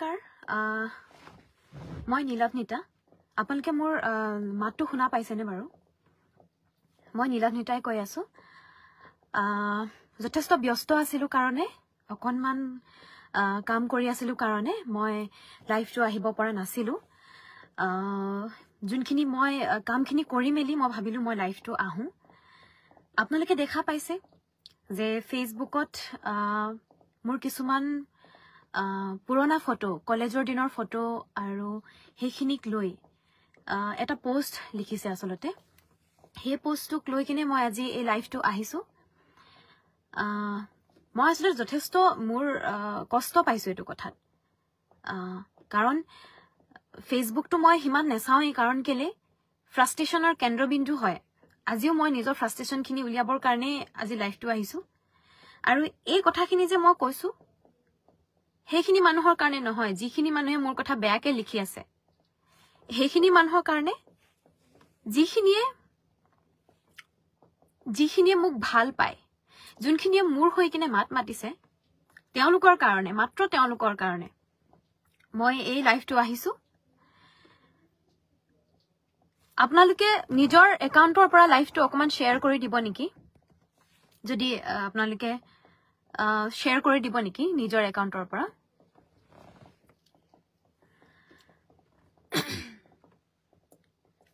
নমস্কাৰ মই নীলাভনীতা আপোনালোকে মোৰ মাতটো শুনা পাইছেনে বাৰু মই নীলাভনীতাই কৈ আছো যথেষ্ট ব্যস্ত আছিলো কাৰণে অকনমান কাম কৰি আছিলো কাৰণে মই লাইভটো আহিব পৰা নাছিলো যোনখিনি মই কামখিনি কৰি মেলি মই ভাবিলো মই লাইভটো আহো আপোনালোকে দেখা পাইছে যে ফেসবুকত মোৰ কিছুমান পুৰণা ফটো কলেজৰ দিনৰ ফটো আৰু হেখিনিক লৈ এটা পোষ্ট লিখিছে আসলতে হে পোষ্টটোক লৈ কিনে মই আজি এই লাইভটো আহিছো মই আসলে যথেষ্ট মোৰ কষ্ট পাইছো এটো কথাত কাৰণ ফেসবুকটো মই হিমান নেচাওই কাৰণ কেলে ফ্ৰাষ্ট্ৰেচনৰ কেন্দ্ৰবিন্দু হয় আজিও মই নিজৰ ফ্ৰাষ্ট্ৰেচনখিনি উলিয়াবৰ কাৰণে আজি লাইভটো আহিছো আৰু এই কথাখিনি যে মই কৈছো হেখিনি মানুহৰ কাৰণে নহয় যিখিনি মানুহে মোৰ কথা বেয়াকে লিখি আছে হেখিনি মানুহৰ কাৰণে যিখিনিয়ে মোক ভাল পায় যোনখিনিয়ে মোৰ হৈ কিনে মাত মাতিছে তেওঁলোকৰ কাৰণে মাত্ৰ তেওঁলোকৰ কাৰণে মই এই লাইভটো আহিছো আপোনালোকে নিজৰ একাউণ্টৰ পৰা লাইভটো অকমান শেয়াৰ কৰি দিব নেকি যদি আপোনালোকে শেয়াৰ কৰি দিব নেকি নিজৰ একাউণ্টৰ পৰা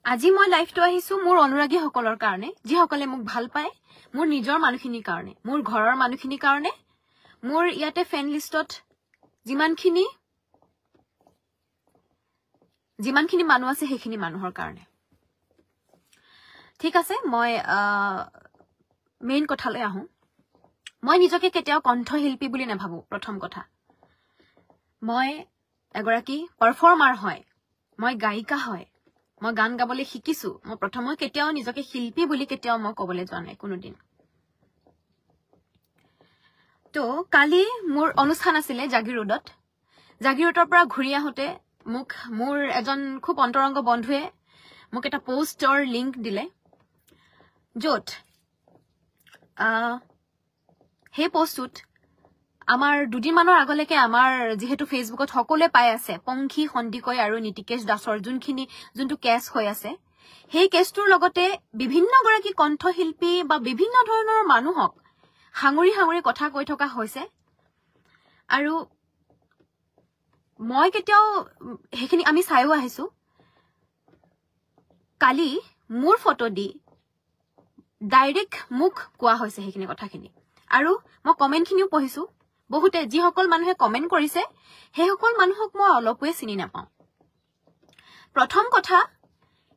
আজি মই লাইভটো আহিছো মোৰ অনুৰাগী সকলৰ কাৰণে যি সকলে মোক ভাল পায় মোৰ নিজৰ মানুহখিনিৰ কাৰণে মোৰ ঘৰৰ মানুহখিনিৰ কাৰণে মোৰ ইয়াতে ফেন লিষ্টত যিমানখিনি মানুহ আছে হেখিনি মানুহৰ কাৰণে ঠিক আছে মই মেইন কথালৈ আহো মই নিজকে কেতিয়াও কণ্ঠশিল্পী বুলি নাভাবো প্ৰথম কথা মই এগৰাকী পাৰফৰ্মাৰ হয় মই গায়িকা হয় মই গান গাবলৈ শিকিছো মই প্ৰথমে কেতিয়াও নিজকে শিল্পী বুলি কেতিয়াও মই ক'বলৈ যোৱা নাই কোনোদিন তো কালি মোৰ অনুষ্ঠান আছিল জাগিৰোডৰ পৰা ঘূৰি আহোতে মোৰ এজন খুব অন্তৰংগ বন্ধুৱে মোক এটা পোষ্টৰ লিংক দিলে য'ত হে পোষ্টত আমাৰ দুদিনমানৰ আগলৈকে আমাৰ যেহেতু ফেসবুকত সকলোৱে পাই আছে পংখী সন্দিকৈ আৰু নীতিকেশ দাসৰ যোনটো কেছ হৈ আছে সেই কেছটোৰ লগতে বিভিন্ন গৰাকী কণ্ঠশিল্পী বা বিভিন্ন ধৰণৰ মানুহক হাঙুৰি কথা কৈ থকা হৈছে আৰু মই কেতিয়াও হেখিনি আমি চাইও আহিছো কালি মোৰ ফটো দি ডাইৰেক্ট মুখ কোৱা হৈছে হেখিনি কথাখিনি আৰু মই কমেন্টখিনিও পঢ়িছো বহুতে যিসকল মানুহে কমেন্ট কৰিছে হেসকল মানুহক মই অলপৱে চিনি নাপাওঁ প্ৰথম কথা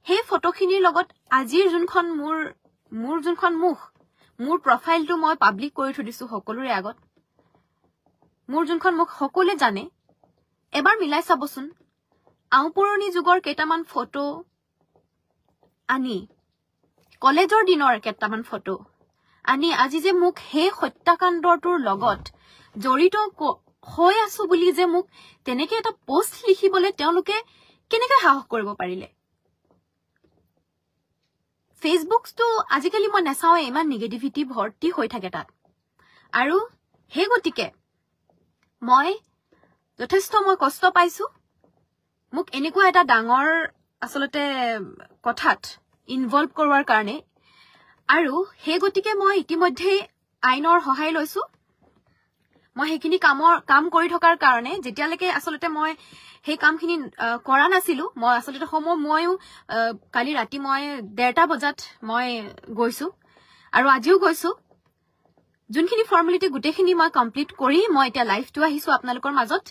হে ফটোখিনিৰ লগত আজিৰ যোনখন মোৰ যোনখন মুখ মোৰ প্ৰফাইলটো মই পাব্লিক কৰি থৈ দিছো সকলোৰে আগত মোৰ যোনখন মুখ সকলোৱে জানে এবাৰ মিলাই চাবচোন আউপুৰণি যুগৰ কেইটামান ফটো আনি কলেজৰ দিনৰ কেইটামান ফটো আনি আজি যে মোক হে হত্যাকাণ্ডটোৰ লগত জড়িত হৈ আছো বুলি যে মোক তেনেকে এটা পোষ্ট লিখিবলৈ তেওঁলোকে কেনেকৈ সাহস কৰিব পাৰিলে ফেসবুকটো আজিকালি মই নেচাওৱে ইমান নিগেটিভিটি ভৰ্তি হৈ থাকে তাত আৰু হে গতিকে মই যথেষ্ট মই কষ্ট পাইছো মোক এনেকুৱা এটা ডাঙৰ আসলতে কথাত ইনভলভ কৰোৱাৰ কাৰণে আৰু হে গতিকে মই ইতিমধ্যে আইনৰ সহায় লৈছো মই হেখিনি কাম কৰি থকাৰ কাৰণে যেতিয়ালৈকে আসলতে মই সেই কামখিনি কৰা নাছিলো মই আসলতে মইও কালি ৰাতি মই 1:30 বজাত মই গৈছো আৰু আজিও গৈছো যোনখিনি ফৰ্মালিটি গুটেখিনি মই কমপ্লিট কৰি মই এতিয়া লাইভটো আহিছো আপোনালোকৰ মাজত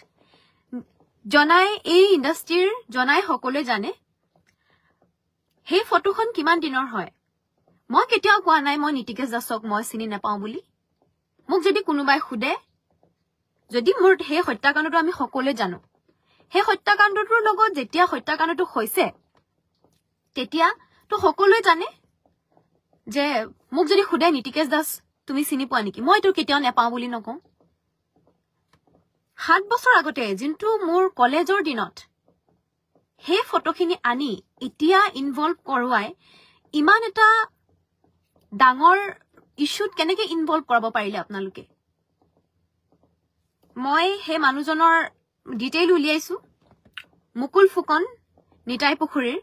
জনাই এই ইণ্ডাষ্ট্ৰিৰ জনাই সকলোৱে জানে সেই ফটোখন কিমান দিনৰ হয় মই কেতিয়াও কোৱা নাই মই নীতিকেশ দাসক মই চিনি নাপাওঁ বুলি মোক যদি কোনোবাই খুদে যদি মোৰ হে হত্যাকাণ্ডটো আমি সকলোৱে জানো হে হত্যাকাণ্ডটোৰ লগত যেতিয়া হত্যাকাণ্ডটো হৈছে তেতিয়া তো সকলোৱে জানে যে মোক যদি খুদে নীতিকেশ দাস তুমি চিনি পোৱা নেকি মই তো কেতিয়াও নাপাওঁ বুলি নকওঁ 7 বছৰ আগতে যোনটো মোৰ কলেজৰ দিনত হে ফটোখিনি আনি এতিয়া ইনভলভ কৰোৱাই ইমান এটা ডাঙৰ ইস্যুত কেনেকৈ ইনভলভ কৰাব পাৰিলে আপোনালোকে মই হে মানুহজনৰ ডিটেইল উলিয়াইছো মুকুল ফুকন নিতাই পুখুৰীৰ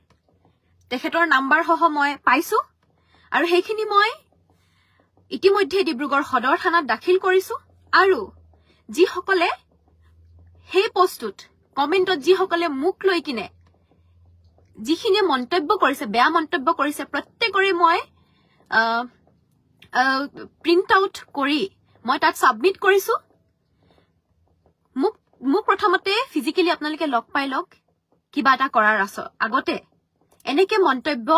তেখেতৰ নাম্বাৰ সহ মই পাইছো আৰু সেইখিনি মই ইতিমধ্যে ডিব্ৰুগড় সদৰ থানাত দাখিল কৰিছো আৰু যিসকলে সেই পোষ্টত কমেন্টত যিসকলে মুখ লৈ কিনে যিখিনি মন্তব্য কৰিছে বেয়া মন্তব্য কৰিছে প্ৰত্যেকৰে মই প্ৰিন্ট আউট কৰি মই তাত সাবমিট কৰিছো মোক প্ৰথমতে ফিজিক্যালি আপোনালোকে লগ পাই লওক কিবা এটা কৰাৰ আগতে এনেকে মন্তব্য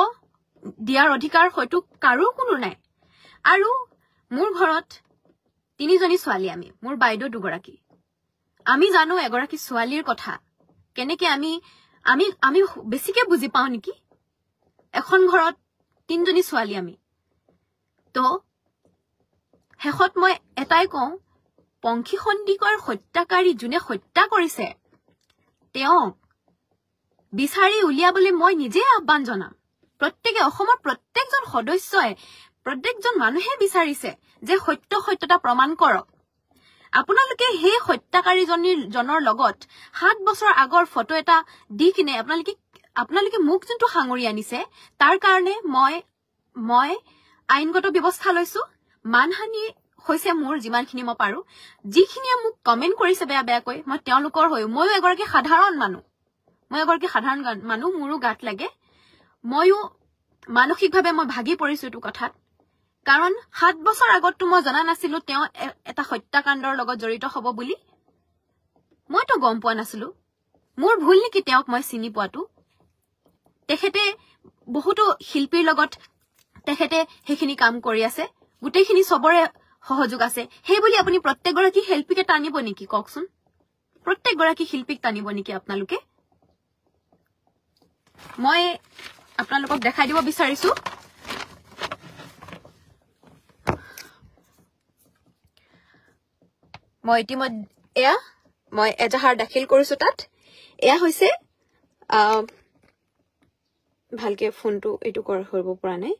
দিয়াৰ অধিকাৰ হয়তো কাৰো কোনো নাই আৰু মোৰ ঘৰত 3জনী ছোৱালী আমি মোৰ বাইদেউ দুগৰাকী আমি জানো এগৰাকী ছোৱালীৰ কথা কেনেকে আমি বেছিকে বুজি পাও নেকি এখন ঘৰত 3জনী ছোৱালী আমি তো হেখত মই এটাই কওঁ পংখী সন্দিকৰ হত্যাকাৰী যোনে হত্যা কৰিছে তেওঁ বিচাৰি উলিয়াবলৈ মই নিজে আহ্বান জনাম প্ৰত্যেকে অসমৰ প্ৰত্যেকজন সদস্যই প্ৰত্যেকজন মানুহে বিচাৰিছে যে সত্যতা প্ৰমাণ কৰক আপোনালোকে সেই হত্যাকাৰী জনৰ লগত 7 বছৰ আগৰ ফটো এটা দি কিনে আপোনালোকে মুখ যোনটো হাঙৰি আনিছে তাৰ কাৰণে মই আইনগত ব্যৱস্থা লৈছো মানহানি হৈছে মোৰ যিমানখিনি মই পাৰো যিখিনিয়ে মোক কমেন্ট কৰিছে বেয়াকৈ মই তেওঁলোকৰ হৈ ময়ো এগৰাকী সাধাৰণ মানুহ মোৰো গাত লাগে ময়ো মানসিকভাৱে মই ভাগি পৰিছো এইটো কথাত কাৰণ 7 বছৰ আগতটো মই জনা নাছিলো তেওঁ এটা হত্যাকাণ্ডৰ লগত জড়িত হ'ব বুলি মইতো গম পোৱা নাছিলো মোৰ ভুল নেকি তেওঁক মই চিনি পোৱাটো তেখেতে বহুতো শিল্পীৰ লগত তেখেতে সেইখিনি কাম কৰি আছে গোটেইখিনি সবৰে সহযোগ আছে সেই বুলি আপুনি প্ৰত্যেকগৰাকী শিল্পীকে টানিব নেকি কওকচোন প্ৰত্যেকগৰাকী শিল্পীক টানিব নেকি আপোনালোকে মই আপোনালোকক দেখাই দিব বিচাৰিছো মই ইতিমধ্যে মই এজাহাৰ দাখিল কৰিছো তাত এয়া হৈছে ভালকে ফোনটো এইটো কৰিব পৰা নাই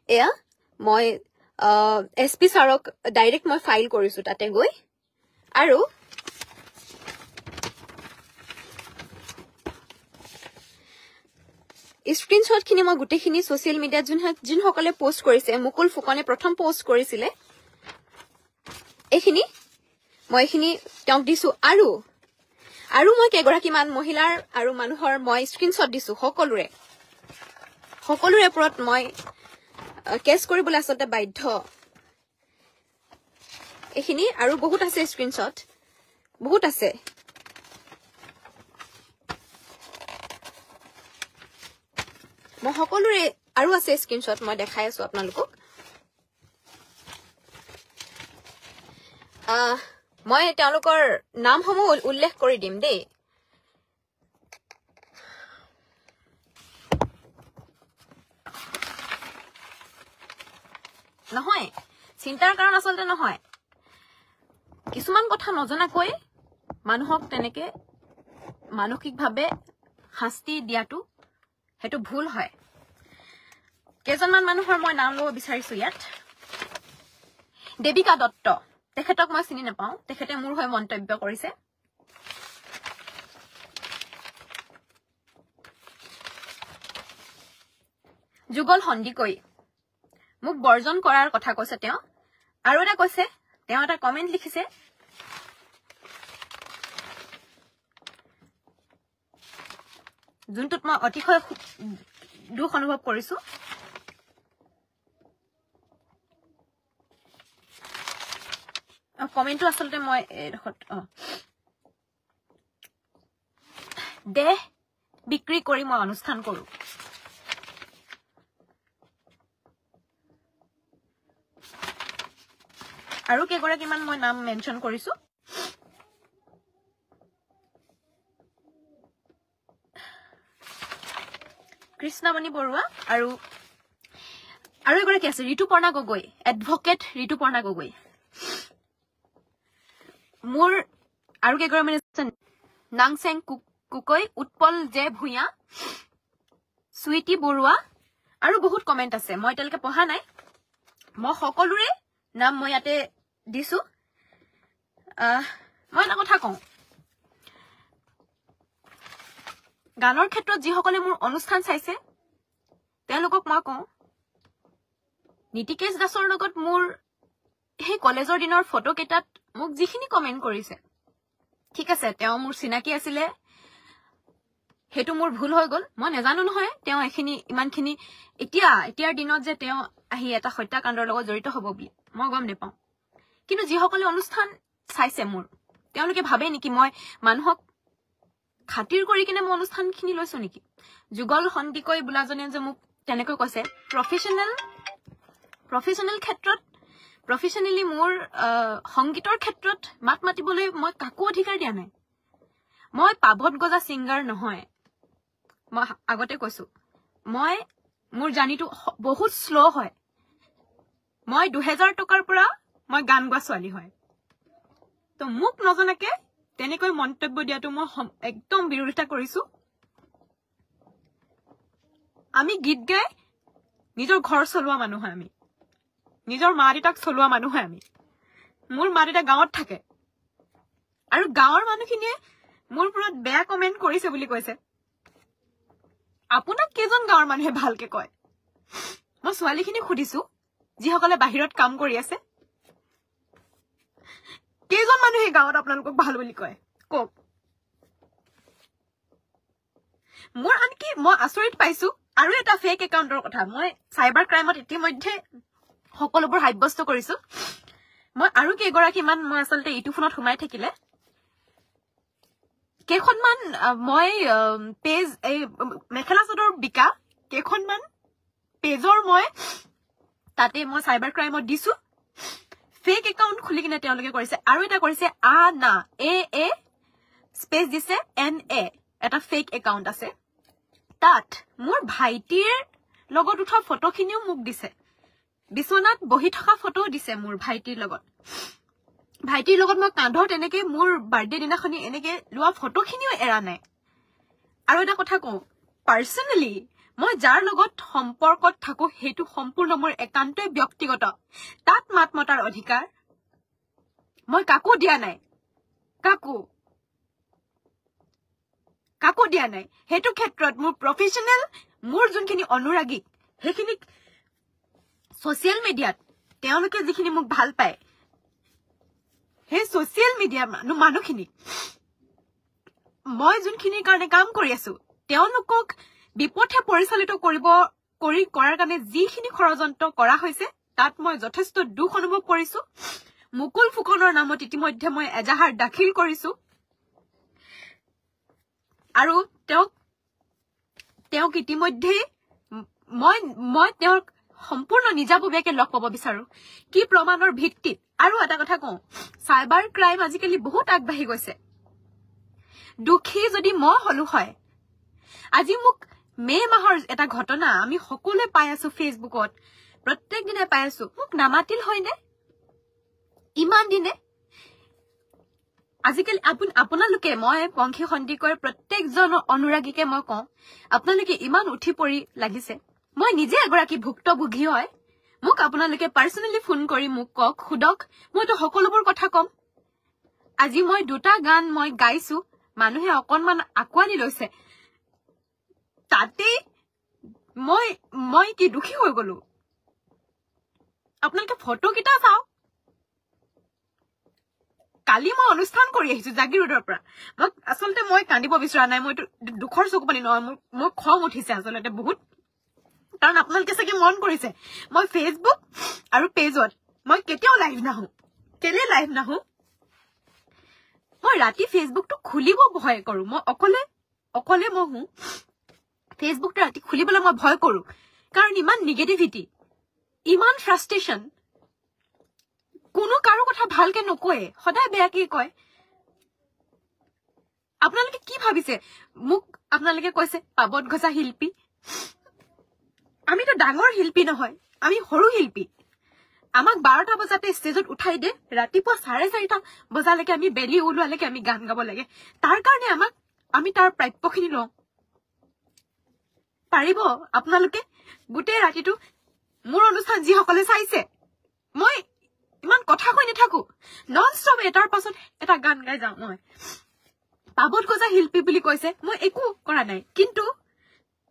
এয়া মই এসপি ছাৰক ডাইৰেক্ট মই ফাইল কৰিছো তাতে গৈ আৰু স্ক্ৰিনশ্বট খিনি মই গোটেইখিনি সোশ্যাল মিডিয়াত যিসকলে পোষ্ট কৰিছে মুকুল ফুকনে প্ৰথম পোষ্ট কৰিছিলে এইখিনি মই এইখিনি তেওঁক দিছো আৰু মই কেইগৰাকীমান মহিলাৰ আৰু মানুহৰ মই স্ক্ৰিনশ্বট দিছো সকলোৰে ওপৰত মই কেছ কৰিবলৈ আচলতে বাধ্য এইখিনি আৰু বহুত আছে স্ক্ৰিনশ্বট বহুত আছে মই সকলোৰে আৰু আছে স্ক্ৰিনশ্বট মই দেখাই আছো আপোনালোকক মই তেওঁলোকৰ নামসমূহ উল্লেখ কৰি দিম দেই নহয় চিন্তাৰ কাৰণ আচলতে নহয় কিছুমান কথা নজনাকৈ মানুহক তেনেকে মানসিকভাৱে শাস্তি দিয়াটো হেতু ভুল হয় কেজনমান মানুহৰ মই নাম লব বিচাৰিছো ইয়াত দেবিকা দত্ত তেখেতক মই চিনি নাপাও তেখেতে মোৰ হৈ মন্তব্য কৰিছে যুগল সন্দিকৈ মোক বৰ্জন কৰাৰ কথা কৈছে তেওঁ আৰু এটা কৈছে তেওঁ এটা কমেন্ট লিখিছে যোনটোত মই অতিশয় দুখ অনুভৱ কৰিছো কমেন্টটো আচলতে মই দেহ বিক্ৰী কৰি মই অনুষ্ঠান কৰো আৰু কেইগৰাকীমান মই নাম মেনশ্যন কৰিছো কৃষ্ণমণি বৰুৱা আৰু এগৰাকী আছে ঋতুপৰ্ণা গগৈ এডভকেট ঋতুপৰ্ণা গগৈ মোৰ আৰু কেইগৰাকীমান আছে নাংচেং কুকৈ উৎপল জে ভূঞা সুইটি বৰুৱা আৰু বহুত কমেন্ট আছে মই এতিয়ালৈকে পঢ়া নাই মই সকলোৰে নাম মই ইয়াতে দিছো মই এটা কথা কওঁ গানৰ ক্ষেত্ৰত যিসকলে মোৰ অনুষ্ঠান চাইছে তেওঁলোকক মই কওঁ নীতিকেশ দাসৰ লগত মোৰ সেই কলেজৰ দিনৰ ফটো কেইটাত মোক যিখিনি কমেন্ট কৰিছে ঠিক আছে তেওঁ মোৰ চিনাকি আছিলে হেতু মোৰ ভুল হৈ গল মই নেজানো নহয় তেওঁ এখিনি ইমানখিনি এতিয়াৰ দিনত যে তেওঁ আহি এটা হত্যাকাণ্ডৰ লগত জড়িত হ'ব বুলি মই গম নেপাওঁ কিন্তু যিসকলে অনুষ্ঠান চাইছে মোৰ তেওঁলোকে ভাবে নেকি মই মানুহক খাতিৰ কৰি কিনে মই অনুষ্ঠানখিনি লৈছো নেকি যুগল সন্দিকৈ বুলাজনে যে মোক তেনেকৈ কৈছে প্ৰফেশনেল ক্ষেত্ৰত প্ৰফেশনেলি মোৰ সংগীতৰ ক্ষেত্ৰত মাত মাতিবলৈ মই কাকো অধিকাৰ দিয়া নাই মই পাবত গজা সিংগাৰ নহয় মই আগতে কৈছো মই মোৰ জানিটো বহুত স্লো হয় মই 2000 টকাৰ পৰা মই গান গোৱা ছোৱালী হয় তো মোক নজনাকে তেনেকৈ মন্তব্য দিয়াটো মই একদম বিৰোধিতা কৰিছো আমি গীত গাই নিজৰ ঘৰ চলোৱা মানুহ হয় আমি নিজৰ মা দেউতাক চলোৱা মানুহ হয় আমি মোৰ মা দেউতা গাঁৱত থাকে আৰু গাঁৱৰ মানুহখিনিয়ে মোৰ ওপৰত বেয়া কমেন্ট কৰিছে বুলি কৈছে আপোনাক কেজন গাঁৱৰ মানুহে ভালকে কয় মই ছোৱালীখিনি খুদিছো যিসকলে বাহিৰত কাম কৰি আছে কেজন মানুহে গাঁৱত আপোনালোকক ভাল বুলি কয় কক মোৰ আনকি মই আচৰিত পাইছো আৰু এটা ফেক একাউণ্টৰ কথা মই সাইবাৰ ক্ৰাইমত ইতিমধ্যে সকলোবোৰ সাব্যস্ত কৰিছো মই আৰু কেইগৰাকী মান মই আসলতে ইটো ফোনত সোমাই থাকিলে কেখনমান মই পেজ এই মেখেলা চাদৰ বিকা কেখনমান পেজৰ মই তাতে মই সাইবাৰ ক্ৰাইমত দিছো ফেক একাউণ্ট খুলি কিনে তেওঁলোকে কৰিছে আৰু এটা কৰিছে না এ স্পেচ দিছে NA এটা ফেক একাউণ্ট আছে তাত মোৰ ভাইটিৰ লগত উঠা ফটোখিনিও মোক দিছে বিছনাত বহি থকা ফটো দিছে মোৰ ভাইটিৰ লগত মই কাঁধত এনেকে মোৰ বাৰ্থডে দিনাখনি এনেকে লোৱা ফটোখিনিও এৰা নাই আৰু এটা কথা কওঁ পাৰ্সোনালি মই যাৰ লগত সম্পৰ্কত থাকো হেতু সম্পূৰ্ণ মোৰ একান্তই ব্যক্তিগত তাত মাত মতাৰ অধিকাৰ মই কাকো দিয়া নাই কাকো দিয়া নাই হেতু ক্ষেত্ৰত মোৰ প্ৰফেশনাল মোৰ যোনখিনি অনুৰাগী হেখিনি সোশ্যাল মিডিয়াত তেওঁলোকে যিখিনি মোক ভাল পায় হে সোশ্যাল মিডিয়া মানুহখিনি মই যোনখিনিৰ কাৰণে কাম কৰি আছো তেওঁলোকক বিপথে পৰিচালিত কৰাৰ কাৰণে যিখিনি ষড়যন্ত্ৰ কৰা হৈছে তাত মই যথেষ্ট দুখ অনুভৱ কৰিছো মুকুল ফুকনৰ নামত ইতিমধ্যে মই এজাহাৰ দাখিল কৰিছো আৰু তেওঁক ইতিমধ্যে মই তেওঁক সম্পূৰ্ণ নিজাববীয়াকে লগ পাব বিচাৰো কি প্ৰমাণৰ ভিত্তিত আৰু এটা কথা কওঁ সাইবাৰ ক্ৰাইম আজিকালি বহুত আগবাঢ়ি গৈছে দুখী যদি মই হলো হয় আজি মোক মে মাহৰ এটা ঘটনা আমি সকলোৱে পাই আছো ফেসবুকত প্ৰত্যেক দিনে পাই আছো মোক নামাতিল হয়নে ইমান দিনে আজিকালি আপোনালোকে মই পংখী সন্দিকৈ প্ৰত্যেকজন অনুৰাগীকে মই কওঁ আপোনালোকে ইমান উঠি পৰি লাগিছে মই নিজে এগৰাকী ভুক্তভোগী হয় মোক আপোনালোকে পাৰ্সোনালি ফোন কৰি মোক কক খুদক মইতো সকলোবোৰ কথা কম আজি মই দুটা গান মই গাইছো মানুহে অকনমান আকোৱালি লৈছে তাতে মই কি দুখী হৈ গলো আপোনালোকে ফটো কিটা চাও কালি মই অনুষ্ঠান কৰি আহিছো জাগিৰোডৰ পৰা মই আসলতে মই কান্দিব বিচৰা নাই মই দুখৰ চকুপানী নহয় মোৰ খং উঠিছে আসলতে বহুত কাৰণ আপোনালোকে চাগে মন কৰিছে মই ফেসবুক আৰু পেজত মই কেতিয়াও লাইভ নাহো কেলে লাইভ নাহো মই ৰাতি ফেসবুকটো খুলিব ভয় কৰো মই অকলে মই হু ফেসবুকটো ৰাতি খুলিবলৈ মই ভয় কৰো কাৰণ ইমান নেগেটিভিটি ইমান ফ্ৰাষ্ট্ৰেচন কোনো কাৰো কথা ভালকে নকয় সদায় বেয়াকে কয় আপোনালোকে কি ভাবিছে মোক আপোনালোকে কৈছে পাবত গজা শিল্পী আমিতো ডাঙৰ শিল্পী নহয় আমি সৰু শিল্পী আমাক 12টা বজাতে ষ্টেজত উঠাই দে ৰাতিপুৱা 4:30 বজালৈকে আমি বেলি ওলোৱালৈকে আমি গান গাব লাগে তাৰ কাৰণে আমি তাৰ প্ৰাপ্যখিনি লওঁ পাৰিব আপোনালোকে গোটেই ৰাতিটো মোৰ অনুষ্ঠান যিসকলে চাইছে একদম এটাৰ পাছত এটা গান গাই যাওঁ মই পাবত গজা শিল্পী বুলি কৈছে মই একো কৰা নাই কিন্তু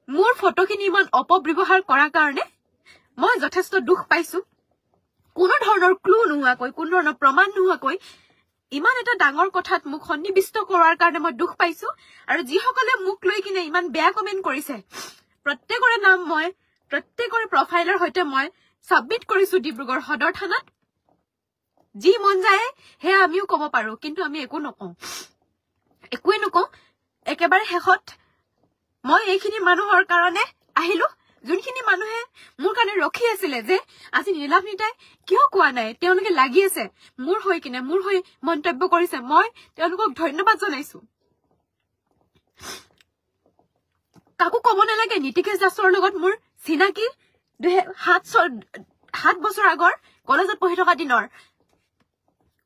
মোৰ ফটোখিনি ইমান অপব্যৱহাৰ কৰাৰ কাৰণে মই যথেষ্ট দুখ পাইছো কোনো ধৰণৰ ক্লু নোহোৱাকৈ কোনো ধৰণৰ প্ৰমাণ নোহোৱাকৈ ইমান এটা ডাঙৰ কথাত মোক সন্নিবিষ্ট কৰাৰ কাৰণে মই দুখ পাইছো আৰু যিসকলে মোক লৈ কিনে ইমান বেয়া কমেন্ট কৰিছে প্ৰত্যেকৰে নাম মই প্ৰত্যেকৰে প্ৰফাইলৰ সৈতে মই সাবমিট কৰিছো ডিব্ৰুগড় সদৰ থানাত যি মন যায় হে আমিও ক'ব পাৰো কিন্তু আমি একো নকওঁ একোৱে নকওঁ একেবাৰে শেষত মই এইখিনি মানুহৰ কাৰণে আহিলো যোনখিনি মানুহে মোৰ কাৰণে ৰখি আছিলে যে আজি নীলাভনীতাই কিয় কোৱা নাই তেওঁলোকে লাগি আছে মোৰ হৈ কিনে মোৰ হৈ মন্তব্য কৰিছে মই তেওঁলোকক ধন্যবাদ জনাইছো কাকো ক'ব নালাগে নীতিকেশ দাসৰ লগত মোৰ চিনাকি 7 বছৰ আগৰ কলেজত পঢ়ি থকা দিনৰ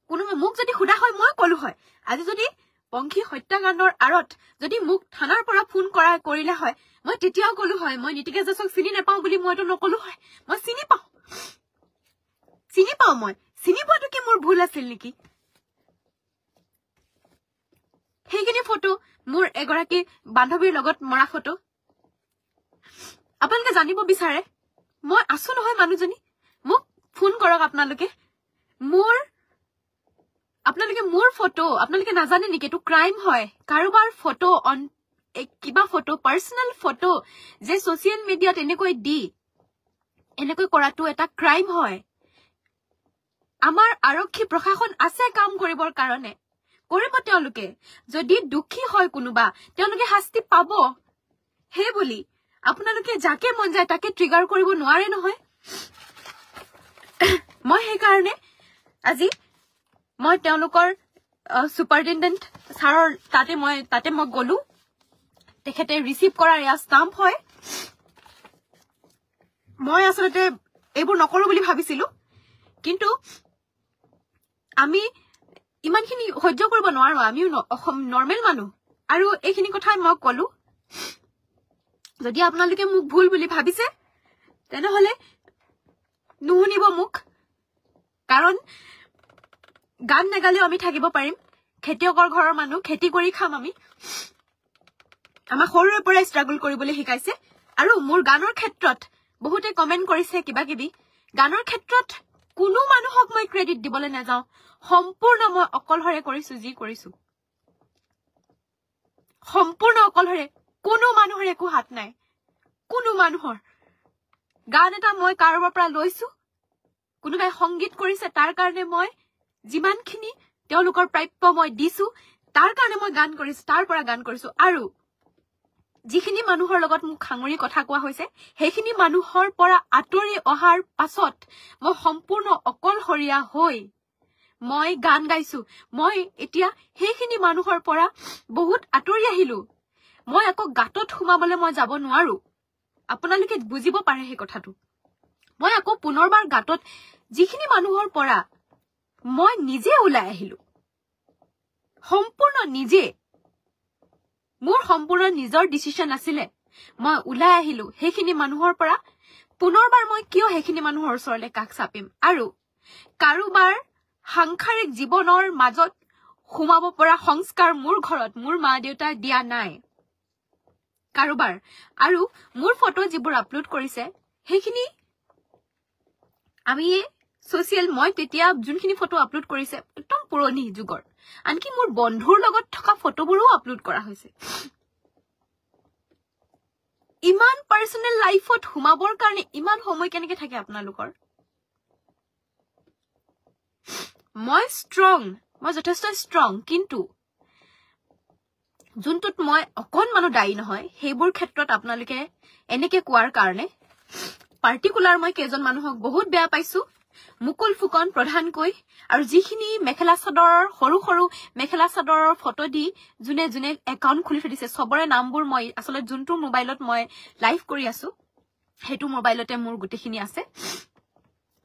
কোনো মোক যদি খুদা হয় মই কলো হয় আজি যদি পংখী হত্যাকাণ্ডৰ আৰত যদি মোক থানাৰ পৰা ফোন কৰিলে হয় মই তেতিয়াও কলো হয় মই নীতিকেশ দাসক চিনি নাপাওঁ বুলি মইতো নকলো হয় মই চিনি পাওঁ মই চিনি পোৱাটো কি মোৰ ভুল আছিল নেকি সেইখিনি ফটো মোৰ এগৰাকী বান্ধৱীৰ লগত মৰা ফটো আপোনালোকে জানিব বিচাৰে মই আছো নহয় মানুহজনী মোক ফোন কৰক আপোনালোকে মোৰ ফটো আপোনালোকে নাজানে নেকি এইটো ক্ৰাইম হয় কাৰোবাৰ ফটো কিবা ফটো পাৰ্সোনাল ফটো যে সোশ্যাল মিডিয়াত এনেকৈ কৰাটো এটা ক্ৰাইম হয় আমাৰ আৰক্ষী প্ৰশাসন আছে কাম কৰিবৰ কাৰণে কৰিব তেওঁলোকে যদি দুখী হয় কোনোবা তেওঁলোকে শাস্তি পাব হে বুলি আপোনালোকে যাকে মন যায় তাকে ট্ৰিগাৰ কৰিব নোৱাৰে নহয় মই সেই কাৰণে আজি মই তেওঁলোকৰ সুপাৰিনটেন্ডেন্ট ছাৰৰ তাতে মই গলো তেখেতে ৰিসিভ কৰাৰ ইয়া ষ্টাম্প হয় মই আসলে এইবোৰ নকৰো বুলি ভাবিছিলো কিন্তু আমি ইমানখিনি সহ্য কৰিব নোৱাৰো আমিও নৰ্মেল মানুহ আৰু এইখিনি কথাই মই কলো যদি আপোনালোকে মোক ভুল বুলি ভাবিছে তেনেহলে নুশুনিব মোক কাৰণ গান নাগালেও আমি থাকিব পাৰিম খেতিয়কৰ ঘৰৰ মানুহ খেতি কৰি খাম আমি আমাৰ সৰুৰে পৰা ষ্ট্ৰাগল কৰিবলৈ শিকাইছে আৰু মোৰ গানৰ ক্ষেত্ৰত বহুতে কমেন্ট কৰিছে কিবা কিবি গানৰ ক্ষেত্ৰত কোনো মানুহক মই ক্ৰেডিট দিবলৈ নাযাওঁ সম্পূৰ্ণ মই অকলহৰে কৰিছো যি কৰিছো সম্পূৰ্ণ অকলহৰে কোনো মানুহৰ একো হাত নাই কোনো মানুহৰ গান এটা মই কাৰোবাৰ পৰা লৈছো কোনোবাই সংগীত কৰিছে তাৰ কাৰণে মই যিমানখিনি তেওঁলোকৰ প্ৰাপ্য মই দিছো তাৰ কাৰণে মই গান কৰিছো তাৰ পৰা গান কৰিছো আৰু যিখিনি মানুহৰ লগত মোক খাঙৰি কথা কোৱা হৈছে সেইখিনি মানুহৰ পৰা আঁতৰি অহাৰ পাছত মই সম্পূৰ্ণ অকলহৰীয়া হৈ মই গান গাইছো মই এতিয়া সেইখিনি মানুহৰ পৰা বহুত আঁতৰি আহিলো মই আকৌ গাতত সোমাবলৈ মই যাব নোৱাৰো আপোনালোকে বুজিব পাৰে সেই কথাটো মই আকৌ পুনৰবাৰ গাতত যিখিনি মানুহৰ পৰা মই নিজে ওলাই আহিলো সম্পূৰ্ণ নিজে মোৰ সম্পূৰ্ণ নিজৰ ডিসিশন আছিলে মই ওলাই আহিলো সেইখিনি মানুহৰ পৰা পুনৰবাৰ মই কিয় সেইখিনি মানুহৰ ওচৰলৈ কাষ চাপিম আৰু কাৰোবাৰ সাংসাৰিক জীৱনৰ মাজত সোমাব পৰা সংস্কাৰ মোৰ ঘৰত মোৰ মা দেউতাই দিয়া নাই কাৰোবাৰ আৰু মোৰ ফটো যিবোৰ আপলোড কৰিছে সেইখিনি আমি সোশ্যাল মই তেতিয়া যোনখিনি ফটো আপলোড কৰিছে একদম পুৰণি যুগৰ আনকি মোৰ বন্ধুৰ লগত থকা ফটোবোৰো আপলোড কৰা হৈছে ইমান পাৰ্সোনেল লাইফত সোমাবৰ কাৰণে ইমান সময় কেনেকৈ থাকে আপোনালোকৰ মই যথেষ্ট ষ্ট্ৰং কিন্তু যোনটোত মই অকণমানো দায়ী নহয় সেইবোৰ ক্ষেত্ৰত আপোনালোকে এনেকে কোৱাৰ কাৰণে পাৰ্টিকুলাৰ মই কেইজন মানুহক বহুত বেয়া পাইছো মুকুল ফুকন প্ৰধানকৈ আৰু যিখিনি মেখেলা চাদৰৰ সৰু সৰু মেখেলা চাদৰৰ ফটো দি যোনে যোনে একাউণ্ট খুলি থৈ দিছে সবৰে নামবোৰ মই আসলে যোনটো মোবাইলত মই লাইভ কৰি আছো হেতু মোবাইলতে মোৰ গুটেখিনি আছে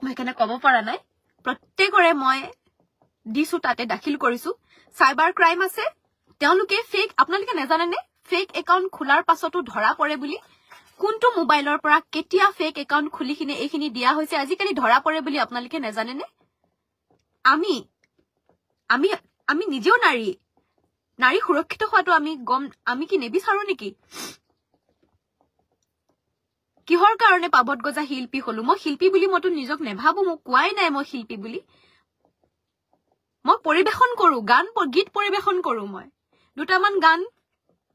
মই কেনে ক'ব পৰা নাই প্ৰত্যেকৰে মই দিছো তাতে দাখিল কৰিছো সাইবাৰ ক্ৰাইম আছে তেওঁলোকে ফেক আপোনালোকে নাজানেনে ফেক একাউণ্ট খোলাৰ পাছতো ধৰা পৰে বুলি কোনটো মোবাইলৰ পৰা কেতিয়া ফেক একাউণ্ট খুলি কিনে এইখিনি দিয়া হৈছে আজিকালি ধৰা পৰে বুলি আপোনালোকে নাজানেনে আমি আমি নিজেও নাৰী সুৰক্ষিত হোৱাটো আমি কি নিবিচাৰো নেকি কিহৰ কাৰণে পাবত গজা শিল্পী হলো মই শিল্পী বুলি মইতো নিজক নেভাবো মোক কোৱাই নাই মই শিল্পী বুলি মই পৰিবেশন কৰো গীত পৰিবেশন কৰো মই দুটামান গান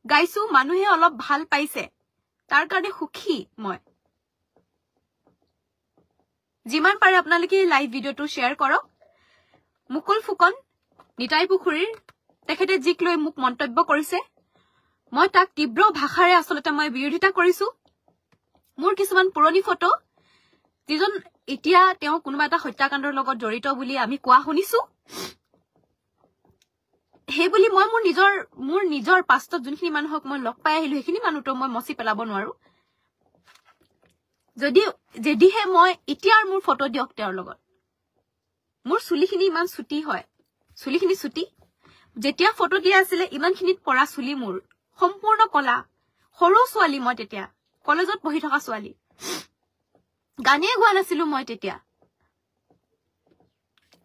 গাইছো মানুহে অলপ ভাল পাইছে তাৰ কাৰণে সুখী মই যিমান পাৰে আপোনালোকে লাইভ ভিডিওটো শেয়াৰ কৰক মুকুল ফুকন নিতাই পুখুৰীৰ তেখেতে জিক লৈ মোক মন্তব্য কৰিছে মই তাক তীব্ৰ ভাষাৰে আসলতে মই বিৰোধিতা কৰিছো মোৰ কিছুমান পুৰণি ফটো যিজন এতিয়া তেওঁ কোনোবা এটা হত্যাকাণ্ডৰ লগত জড়িত বুলি আমি কোৱা শুনিছো হে বুলি মই মোৰ নিজৰ পাষ্টত যোনখিনি মানুহক মই লগ পাই আহিলো সেইখিনি মানুহটো মই মচি পেলাব নোৱাৰো যদিহে মই এতিয়াৰ মোৰ ফটো দিয়ক তেওঁৰ লগত মোৰ চুলিখিনি ইমান ছুটি হয় চুলিখিনি ছুটি যেতিয়া ফটো দিয়া আছিলে ইমানখিনিত পৰা চুলি মোৰ সম্পূৰ্ণ কলা সৰু ছোৱালী মই তেতিয়া কলেজত পঢ়ি থকা ছোৱালী গানে গোৱা নাছিলো মই তেতিয়া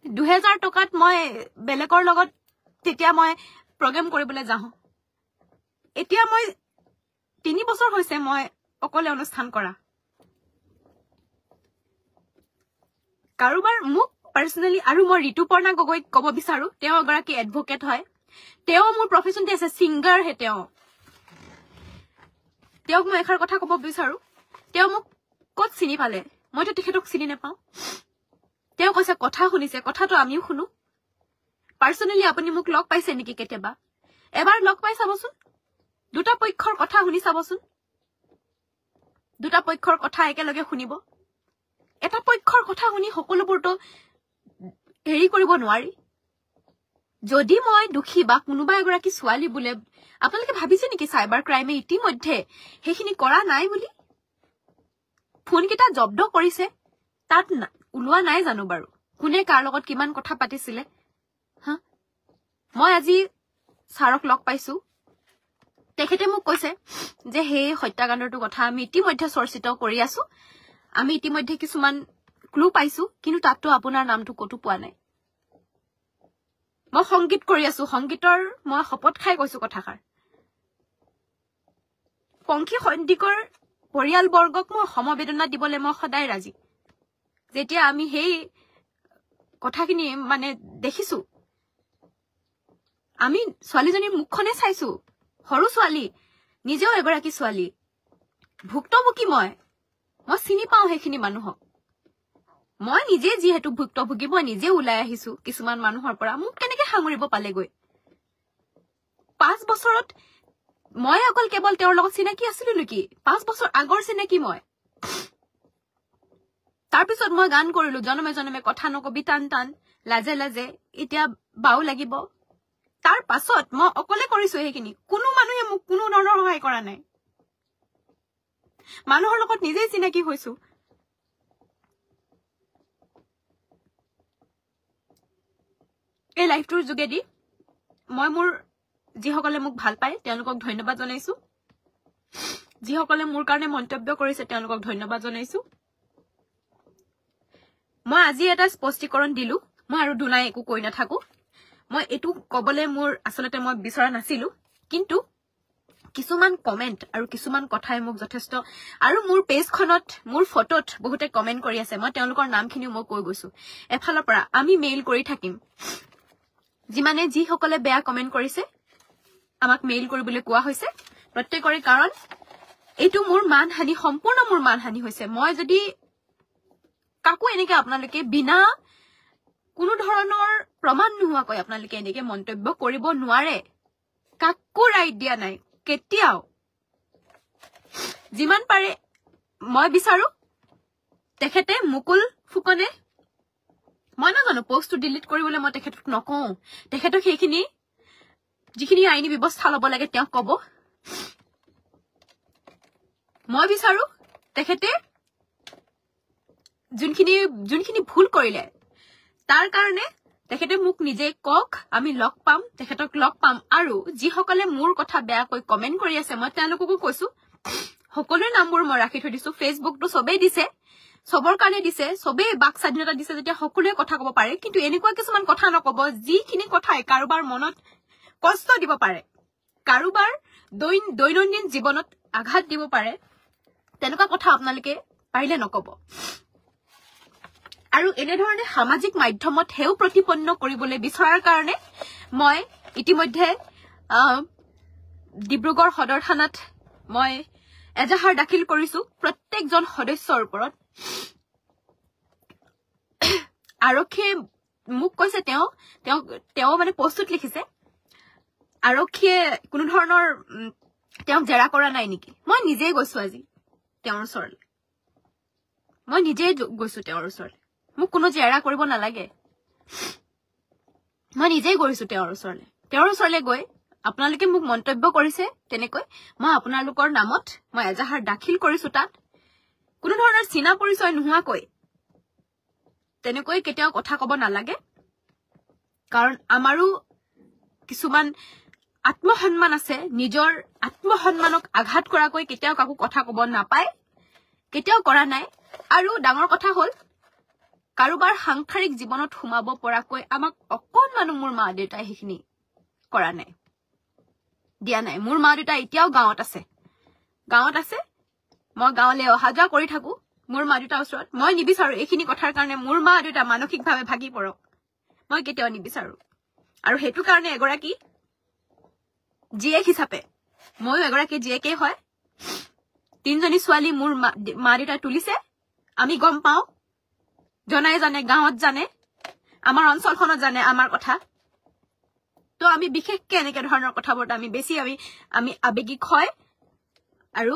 2000 টকাত মই বেলেগৰ লগত তেতিয়া মই প্ৰগ্ৰাম কৰিবলৈ যাওঁ এতিয়া মই 3 বছৰ হৈছে মই অকলে অনুষ্ঠান কৰা কাৰোবাৰ মোক পাৰ্সোনালি আৰু মই ঋতুপৰ্ণা গগৈক ক'ব বিচাৰো তেওঁ এগৰাকী এডভোকেট হয় তেওঁ মোৰ প্ৰফেশনতে আছে সিংগাৰ হে তেওঁক মই এখাৰ কথা ক'ব বিচাৰো তেওঁ মোক ক'ত চিনি পালে মইতো তেখেতক চিনি নাপাওঁ তেওঁ কৈছে কথা শুনিছে কথাটো আমিও শুনো পাৰ্সোনালি আপুনি মোক লগ পাইছে নেকি কেতিয়াবা এবাৰ লগ পাই চাবচোন দুটা পক্ষৰ কথা শুনি চাবচোন দুটা পক্ষৰ কথা একেলগে শুনিব এটা পক্ষৰ কথা শুনি সকলোবোৰটো হেৰি কৰিব নোৱাৰি যদি মই দুখী বা কোনোবা এগৰাকী ছোৱালী বুলে আপোনালোকে ভাবিছে নেকি সাইবাৰ ক্ৰাইমে ইতিমধ্যে সেইখিনি কৰা নাই বুলি ফোন কিটা জব্দ কৰিছে তাত উলোৱা নাই জানো বাৰু কোনে কাৰ লগত কিমান কথা পাতিছিলে হা মই আজি সাৰক লগ পাইছো তেখেতে মোক কৈছে যে হে হত্যাকাণ্ডৰ কথা আমি ইতিমধ্যে চৰ্চিত কৰি আছো আমি ইতিমধ্যে কিছুমান ক্লু পাইছো কিন্তু তাতটো আপোনাৰ নামটো কতো পোৱা নাই মই সংগীত কৰি আছো সংগীতৰ মই শপত খাই কৈছো কথাষাৰ পংখী সন্দিকৰ পৰিয়ালবৰ্গক মই সমবেদনা দিবলৈ মই সদায় ৰাজি যেতিয়া আমি সেই কথাখিনি মানে দেখিছো আমি ছোৱালীজনীৰ মুখখনে চাইছো সৰু ছোৱালী নিজেও এগৰাকী ছোৱালী ভুক্তভোগী মই চিনি পাওঁ সেইখিনি মানুহক মই নিজে যিহেতু ভুক্তভোগী মই নিজে ওলাই আহিছো কিছুমান মানুহৰ পৰা মোক কেনেকে সাঙুৰিব পালেগৈ 5 বছৰত মই অকল কেৱল তেওঁৰ লগত চিনাকি আছিলো নেকি 5 বছৰ আগৰ চিনাকি মই তাৰ পিছত মই গান কৰিলো জনমে জনমে কথা নকবি টান টান লাজে লাজে এতিয়া বাউ লাগিব তাৰ পাছত মই অকলে কৰিছো সেইখিনি কোনো মানুহে মোক কোনো ধৰণৰ সহায় কৰা নাই মানুহৰ লগত নিজে চিনাকি হৈছো এই লাইফটোৰ যোগেদি মই মোৰ যিসকলে মোক ভাল পায় তেওঁলোকক ধন্যবাদ জনাইছো যিসকলে মোৰ কাৰণে মন্তব্য কৰিছে তেওঁলোকক ধন্যবাদ জনাইছো মই আজি এটা স্পষ্টীকৰণ দিলো মই আৰু দুনাই একো কৈ নাথাকো মই এটু কবলে মোৰ আসলতে মই বিচৰা নাছিলো কিন্তু কিছুমান কমেন্ট আৰু কিছুমান কথাই মোক যথেষ্ট আৰু মোৰ পেজখনত মোৰ ফটোত বহুতে কমেন্ট কৰি আছে মই তেওঁলোকৰ নামখিনি মই কৈ গৈছো এফালৰ পৰা আমি মেইল কৰি থাকিম যিমানে যিসকলে বেয়া কমেন্ট কৰিছে আমাক মেইল কৰিবলৈ কোৱা হৈছে প্ৰত্যেকৰে কাৰণ এইটো মোৰ মানহানি সম্পূৰ্ণ মোৰ মানহানি হৈছে মই যদি কাকো এনেকে আপোনালোকে বিনা কোনো ধৰণৰ প্ৰমাণ নোহোৱাকৈ আপোনালোকে এনেকে মন্তব্য কৰিব নোৱাৰে কাকো ৰাইট দিয়া নাই কেতিয়াও যিমান পাৰে মই বিচাৰো তেখেতে মুকুল ফুকনে মই নাজানো পোষ্টটো ডিলিট কৰিবলৈ মই তেখেতক নকওঁ তেখেতক সেইখিনি যিখিনি আইনী ব্যৱস্থা ল'ব লাগে তেওঁ ক'ব মই বিচাৰো তেখেতে যোনখিনি ভুল কৰিলে তাৰ কাৰণে তেখেতে মোক নিজে কক আমি লগ পাম তেখেতক লগ পাম আৰু যিসকলে মোৰ কথা বেয়াকৈ কমেন্ট কৰি আছে মই তেওঁলোককো কৈছো সকলোৰে নামবোৰ মই ৰাখি থৈ দিছো ফেচবুকটো সবেই দিছে সবৰ কাৰণে দিছে, সবে বাক স্বাধীনতা দিছে যেতিয়া সকলোৱে কথা ক'ব পাৰে, কিন্তু এনেকুৱা কিছুমান কথা নকব যিখিনি কথাই কাৰোবাৰ মনত কষ্ট দিব পাৰে, কাৰোবাৰ দৈনন্দিন জীৱনত আঘাত দিব পাৰে, তেনেকুৱা কথা আপোনালোকে পাৰিলে নকব। আৰু এনেধৰণে সামাজিক মাধ্যমত হেও প্ৰতিপন্ন কৰিবলৈ বিচৰাৰ কাৰণে মই ইতিমধ্যে ডিব্ৰুগড় সদৰ থানাত মই এজাহাৰ দাখিল কৰিছো প্ৰত্যেকজন সদস্যৰ ওপৰত। আৰক্ষীয়ে মোক কৈছে তেওঁ মানে পোষ্টত লিখিছে আৰক্ষীয়ে কোনো ধৰণৰ তেওঁক জেৰা কৰা নাই নেকি। মই নিজেই গৈছো আজি তেওঁৰ ওচৰলৈ, মই নিজেই গৈছো তেওঁৰ ওচৰলৈ, মোক কোনো জেৰা কৰিব নালাগে, মই নিজেই গৈছো তেওঁৰ ওচৰলৈ গৈ আপোনালোকে মোক মন্তব্য কৰিছে তেনেকৈ মই আপোনালোকৰ নামত মই এজাহাৰ দাখিল কৰিছো। তাত কোনো ধৰণৰ চিনা পৰিচয় নোহোৱাকৈ তেনেকৈ কেতিয়াও কথা কব নালাগে, কাৰণ আমাৰো কিছুমান আত্মসন্মান আছে, নিজৰ আত্মসন্মানক আঘাত কৰাকৈ কেতিয়াও কাকো কথা কব নাপায়, কেতিয়াও কৰা নাই। আৰু ডাঙৰ কথা হল কাৰোবাৰ সাংসাৰিক জীৱনত সোমাব পৰাকৈ আমাক অকণমানো মোৰ মা দেউতাই সেইখিনি কৰা নাই, দিয়া নাই। মোৰ মা দেউতা এতিয়াও গাঁৱত আছে, মই গাঁৱলৈ অহা যোৱা কৰি থাকো মোৰ মা দেউতাৰ ওচৰত। মই নিবিচাৰো এইখিনি কথাৰ কাৰণে মোৰ মা দেউতা মানসিকভাৱে ভাগি পৰক, মই কেতিয়াও নিবিচাৰো। আৰু সেইটো কাৰণে এগৰাকী জীয়েক হিচাপে ময়ো এগৰাকী জীয়েকেই হয়। 3জনী ছোৱালী মোৰ মা দেউতাই তুলিছে, আমি গম পাওঁ, জনাই জানে, গাঁৱত জানে, আমাৰ অঞ্চলখনত জানে আমাৰ কথা। তো আমি বিশেষকে এনেকে ধৰণৰ কথাবোৰ আমি বেছি আমি আবেগিক হয়। আৰু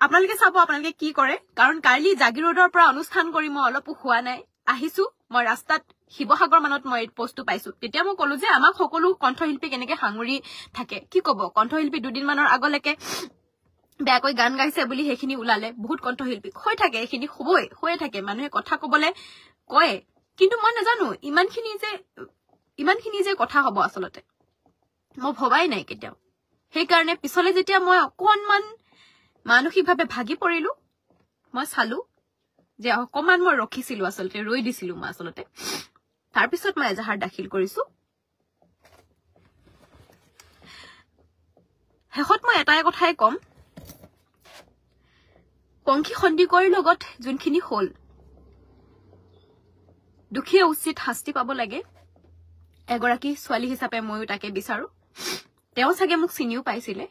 আপোনালোকে চাব আপোনালোকে কি কৰে, কাৰণ কালি জাগিৰোডৰ পৰা অনুষ্ঠান কৰি মই অলপো হোৱা নাই, আহিছো মই ৰাস্তাত শিৱসাগৰ মানত মই পোষ্টটো পাইছো। তেতিয়া মই কলো যে আমাক সকলো কণ্ঠশিল্পীক এনেকে সাঙুৰি থাকে, কি কব কণ্ঠশিল্পী দুদিনমানৰ আগলৈকে বেয়াকৈ গান গাইছে বুলি সেইখিনি ওলালে, বহুত কণ্ঠশিল্পী হৈ থাকে, এইখিনি হবই, হৈয়ে থাকে, মানুহে কথা কবলে কয়, কিন্তু মই নাজানো ইমানখিনি যে কথা হব আচলতে মই ভবাই নাই কেতিয়াও। সেইকাৰণে পিছলে যেতিয়া মই অকণমান মানসিকভাৱে ভাগি পৰিলো, মই চালো যে অকণমান মই ৰখিছিলো, আচলতে ৰৈ দিছিলো মই আচলতে। তাৰপিছত মই এজাহাৰ দাখিল কৰিছো। শেষত মই এটাই কথাই কম, পংখী সন্দিকৈৰ লগত যোনখিনি হল, দুখীয়ে উচিত শাস্তি পাব লাগে। এগৰাকী ছোৱালী হিচাপে ময়ো তাকে বিচাৰো। তেওঁ চাগে মোক চিনিও পাইছিলে,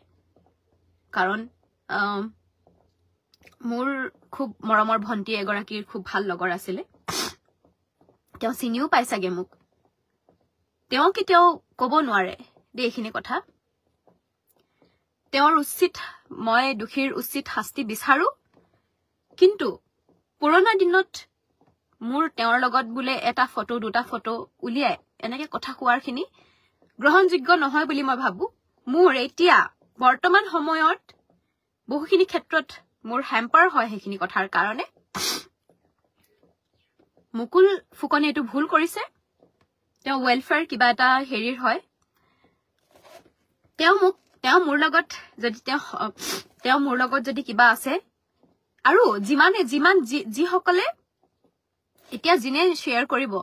কাৰণ মোৰ খুব মৰমৰ ভন্টী এগৰাকীৰ খুব ভাল লগৰ আছিলে, তেওঁ চিনিও পাই চাগে মোক। তেওঁ কেতিয়াও কব নোৱাৰে দেই এইখিনি কথা। মই দুখীৰ উচিত শাস্তি বিচাৰো, কিন্তু পুৰণা দিনত মোৰ তেওঁৰ লগত বোলে এটা ফটো দুটা ফটো উলিয়াই এনেকে কথা কোৱাৰ খিনি গ্ৰহণযোগ্য নহয় বুলি মই ভাবো। মোৰ এতিয়া বৰ্তমান সময়ত বহুখিনি ক্ষেত্ৰত মোৰ হেম্পাৰ হয় সেইখিনি কথাৰ কাৰণে। মুকুল ফুকনে এইটো ভুল কৰিছে, তেওঁ ৱেলফেয়াৰ কিবা এটা হেৰিৰ হয়। তেওঁ মোৰ লগত যদি কিবা আছে, আৰু যিসকলে এতিয়া যিনে শ্বেয়াৰ কৰিব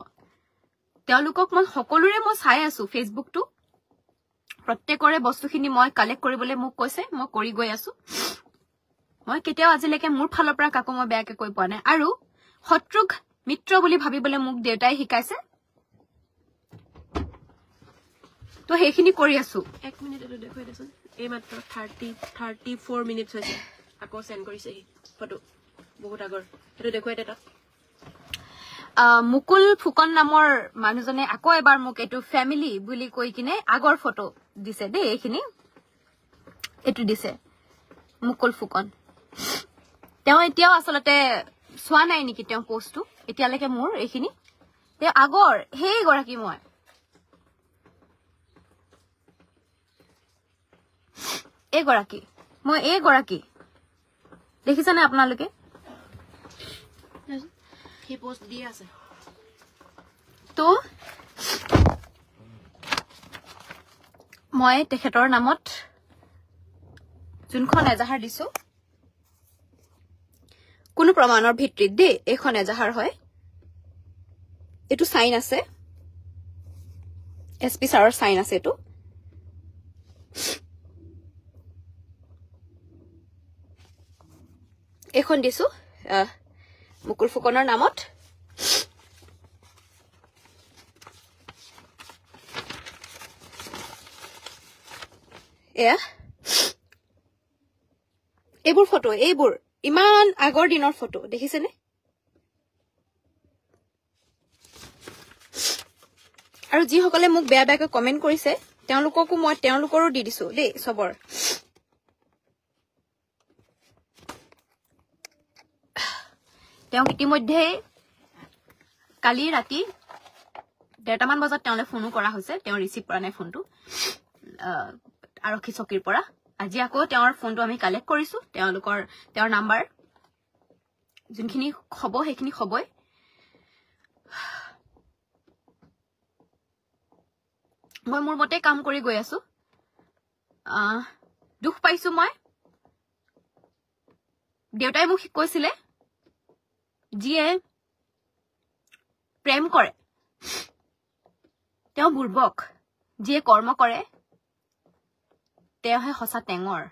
তেওঁলোকক মই সকলোৰে মই চাই আছো, ফেচবুকটো প্ৰত্যেকৰে বস্তুখিনি মই কালেক্ট কৰিবলৈ মোক কৈছে, মই কৰি গৈ আছো। মই কেতিয়াও আজিলৈকে মোৰ ফালৰ পৰা কাকো মই বেয়াকে কৈ পোৱা নাই। আৰু শত্ৰুক মিত্ৰ বুলি ভাবিবলৈ মোক দেউতাই শিকাইছে, তো সেইখিনি কৰি আছো। 1 মিনিট এটা দেখুৱাই দেচোন, এই মাত্ৰ 34 মিনিট হৈছে, আকৌ সেন্ড কৰিছে ফটো বহুত আগৰ, সেইটো দেখুৱাই দে তাত। মুকুল ফুকন নামৰ মানুহজনে আকৌ এবাৰ মোক এইটো ফেমিলি বুলি কৈ কিনে আগৰ ফটো দিছে দেই, এইটো দিছে মুকুল ফুকন। তেওঁ এতিয়াও আচলতে চোৱা নাই নেকি তেওঁ পোষ্টটো এতিয়ালৈকে মোৰ এইখিনি। তেওঁ আগৰ সেই গৰাকী মই এইগৰাকী দেখিছেনে আপোনালোকে? সেই পোষ্ট দিয়ে আছে। তো মই তেখেতৰ নামত যোনখন এজাহাৰ দিছো, কোনো প্ৰমাণৰ ভিত্তিত দেই এখন এজাহাৰ হয় এটো সাইন আছে এসপি ছাৰৰ সাইন আছে এটো এখন দিছো মুকুল ফুকনৰ নামত এইবোৰ ফটো এইবোৰ ইমান আগৰ দিনৰ ফটো দেখিছেনে আৰু যিসকলে মোক বেয়া বেয়াকৈ কমেন্ট কৰিছে তেওঁলোককো মই তেওঁলোকৰো দি দিছো দেই সবৰ তেওঁ ইতিমধ্যে কালি ৰাতি 1:30 মান বজাত তেওঁলে ফোনো কৰা হৈছে তেওঁ ৰিসিভ কৰা নাই ফোনটো আৰক্ষী চকীৰ পৰা আজি আকৌ তেওঁৰ ফোনটো আমি কালেক্ট কৰিছো তেওঁৰ নাম্বাৰ যোনখিনি খব হেখিনি খবই মই মোৰ মতে কাম কৰি গৈ আছো দুখ পাইছো মই দেউতাই মোক কৈছিলে যিয়ে প্ৰেম কৰে তেওঁ বুৰ্বক যিয়ে কৰ্ম কৰে তেওঁহে হসা টেঙৰ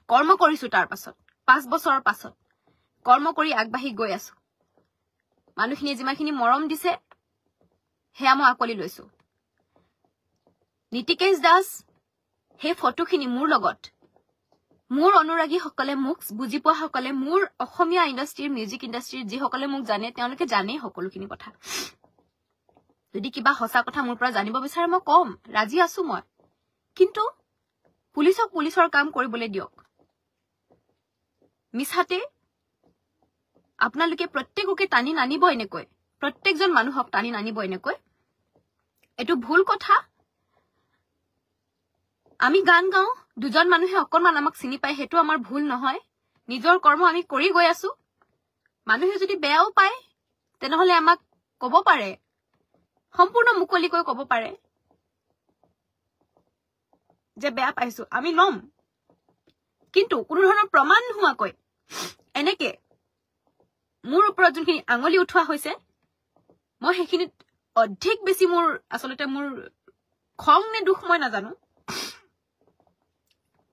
কৰ্ম কৰিছো তাৰ পাছত 5 বছৰৰ পাছত কৰ্ম কৰি আগবাঢ়ি গৈ আছো মানুহখিনি যিমাখিনি মৰম দিছে হেয়া মই আকলি লৈছো নীতিকেশ দাস হে ফটোখিনি মোৰ লগত মোৰ অনুৰাগী সকলে মোক বুজি পোৱা সকলে মোৰ অসমীয়া ইন্ডাষ্ট্ৰিৰ মিউজিক ইন্ডাষ্ট্ৰিৰ যি সকলে মোক জানে তেওঁলোকে জানে সকলোখিনি কথা যদি কিবা হসা কথা মোৰ পৰা জানিব বিচাৰে মই কম ৰাজি আছো মই কিন্তু পুলিচৰ কাম কৰিবলৈ দিয়ক মিছাতে আপোনালোকে প্ৰত্যেককে টানি নানিব এনেকৈ প্ৰত্যেকজন মানুহক টানি নানিব এনেকৈ এটো ভুল কথা আমি গান গাও দুজন মানুহে অকনমান আমাক চিনি পায় হেতু আমাৰ ভুল নহয় নিজৰ কৰ্ম আমি কৰি গৈ আছো মানুহে যদি বেয়াও পায় তেনেহলে আমাক কব পাৰে সম্পূৰ্ণ মুকলিকৈ কব পাৰে যে বেয়া পাইছো আমি লম কিন্তু কোনো ধৰণৰ প্ৰমাণ হোৱাকৈ এনেকে মোৰ ওপৰত যোনখিনি আঙুলি উঠোৱা হৈছে মই হেখিনি অধিক বেছি মোৰ আসলতে মোৰ খং নে দুখ মই নাজানো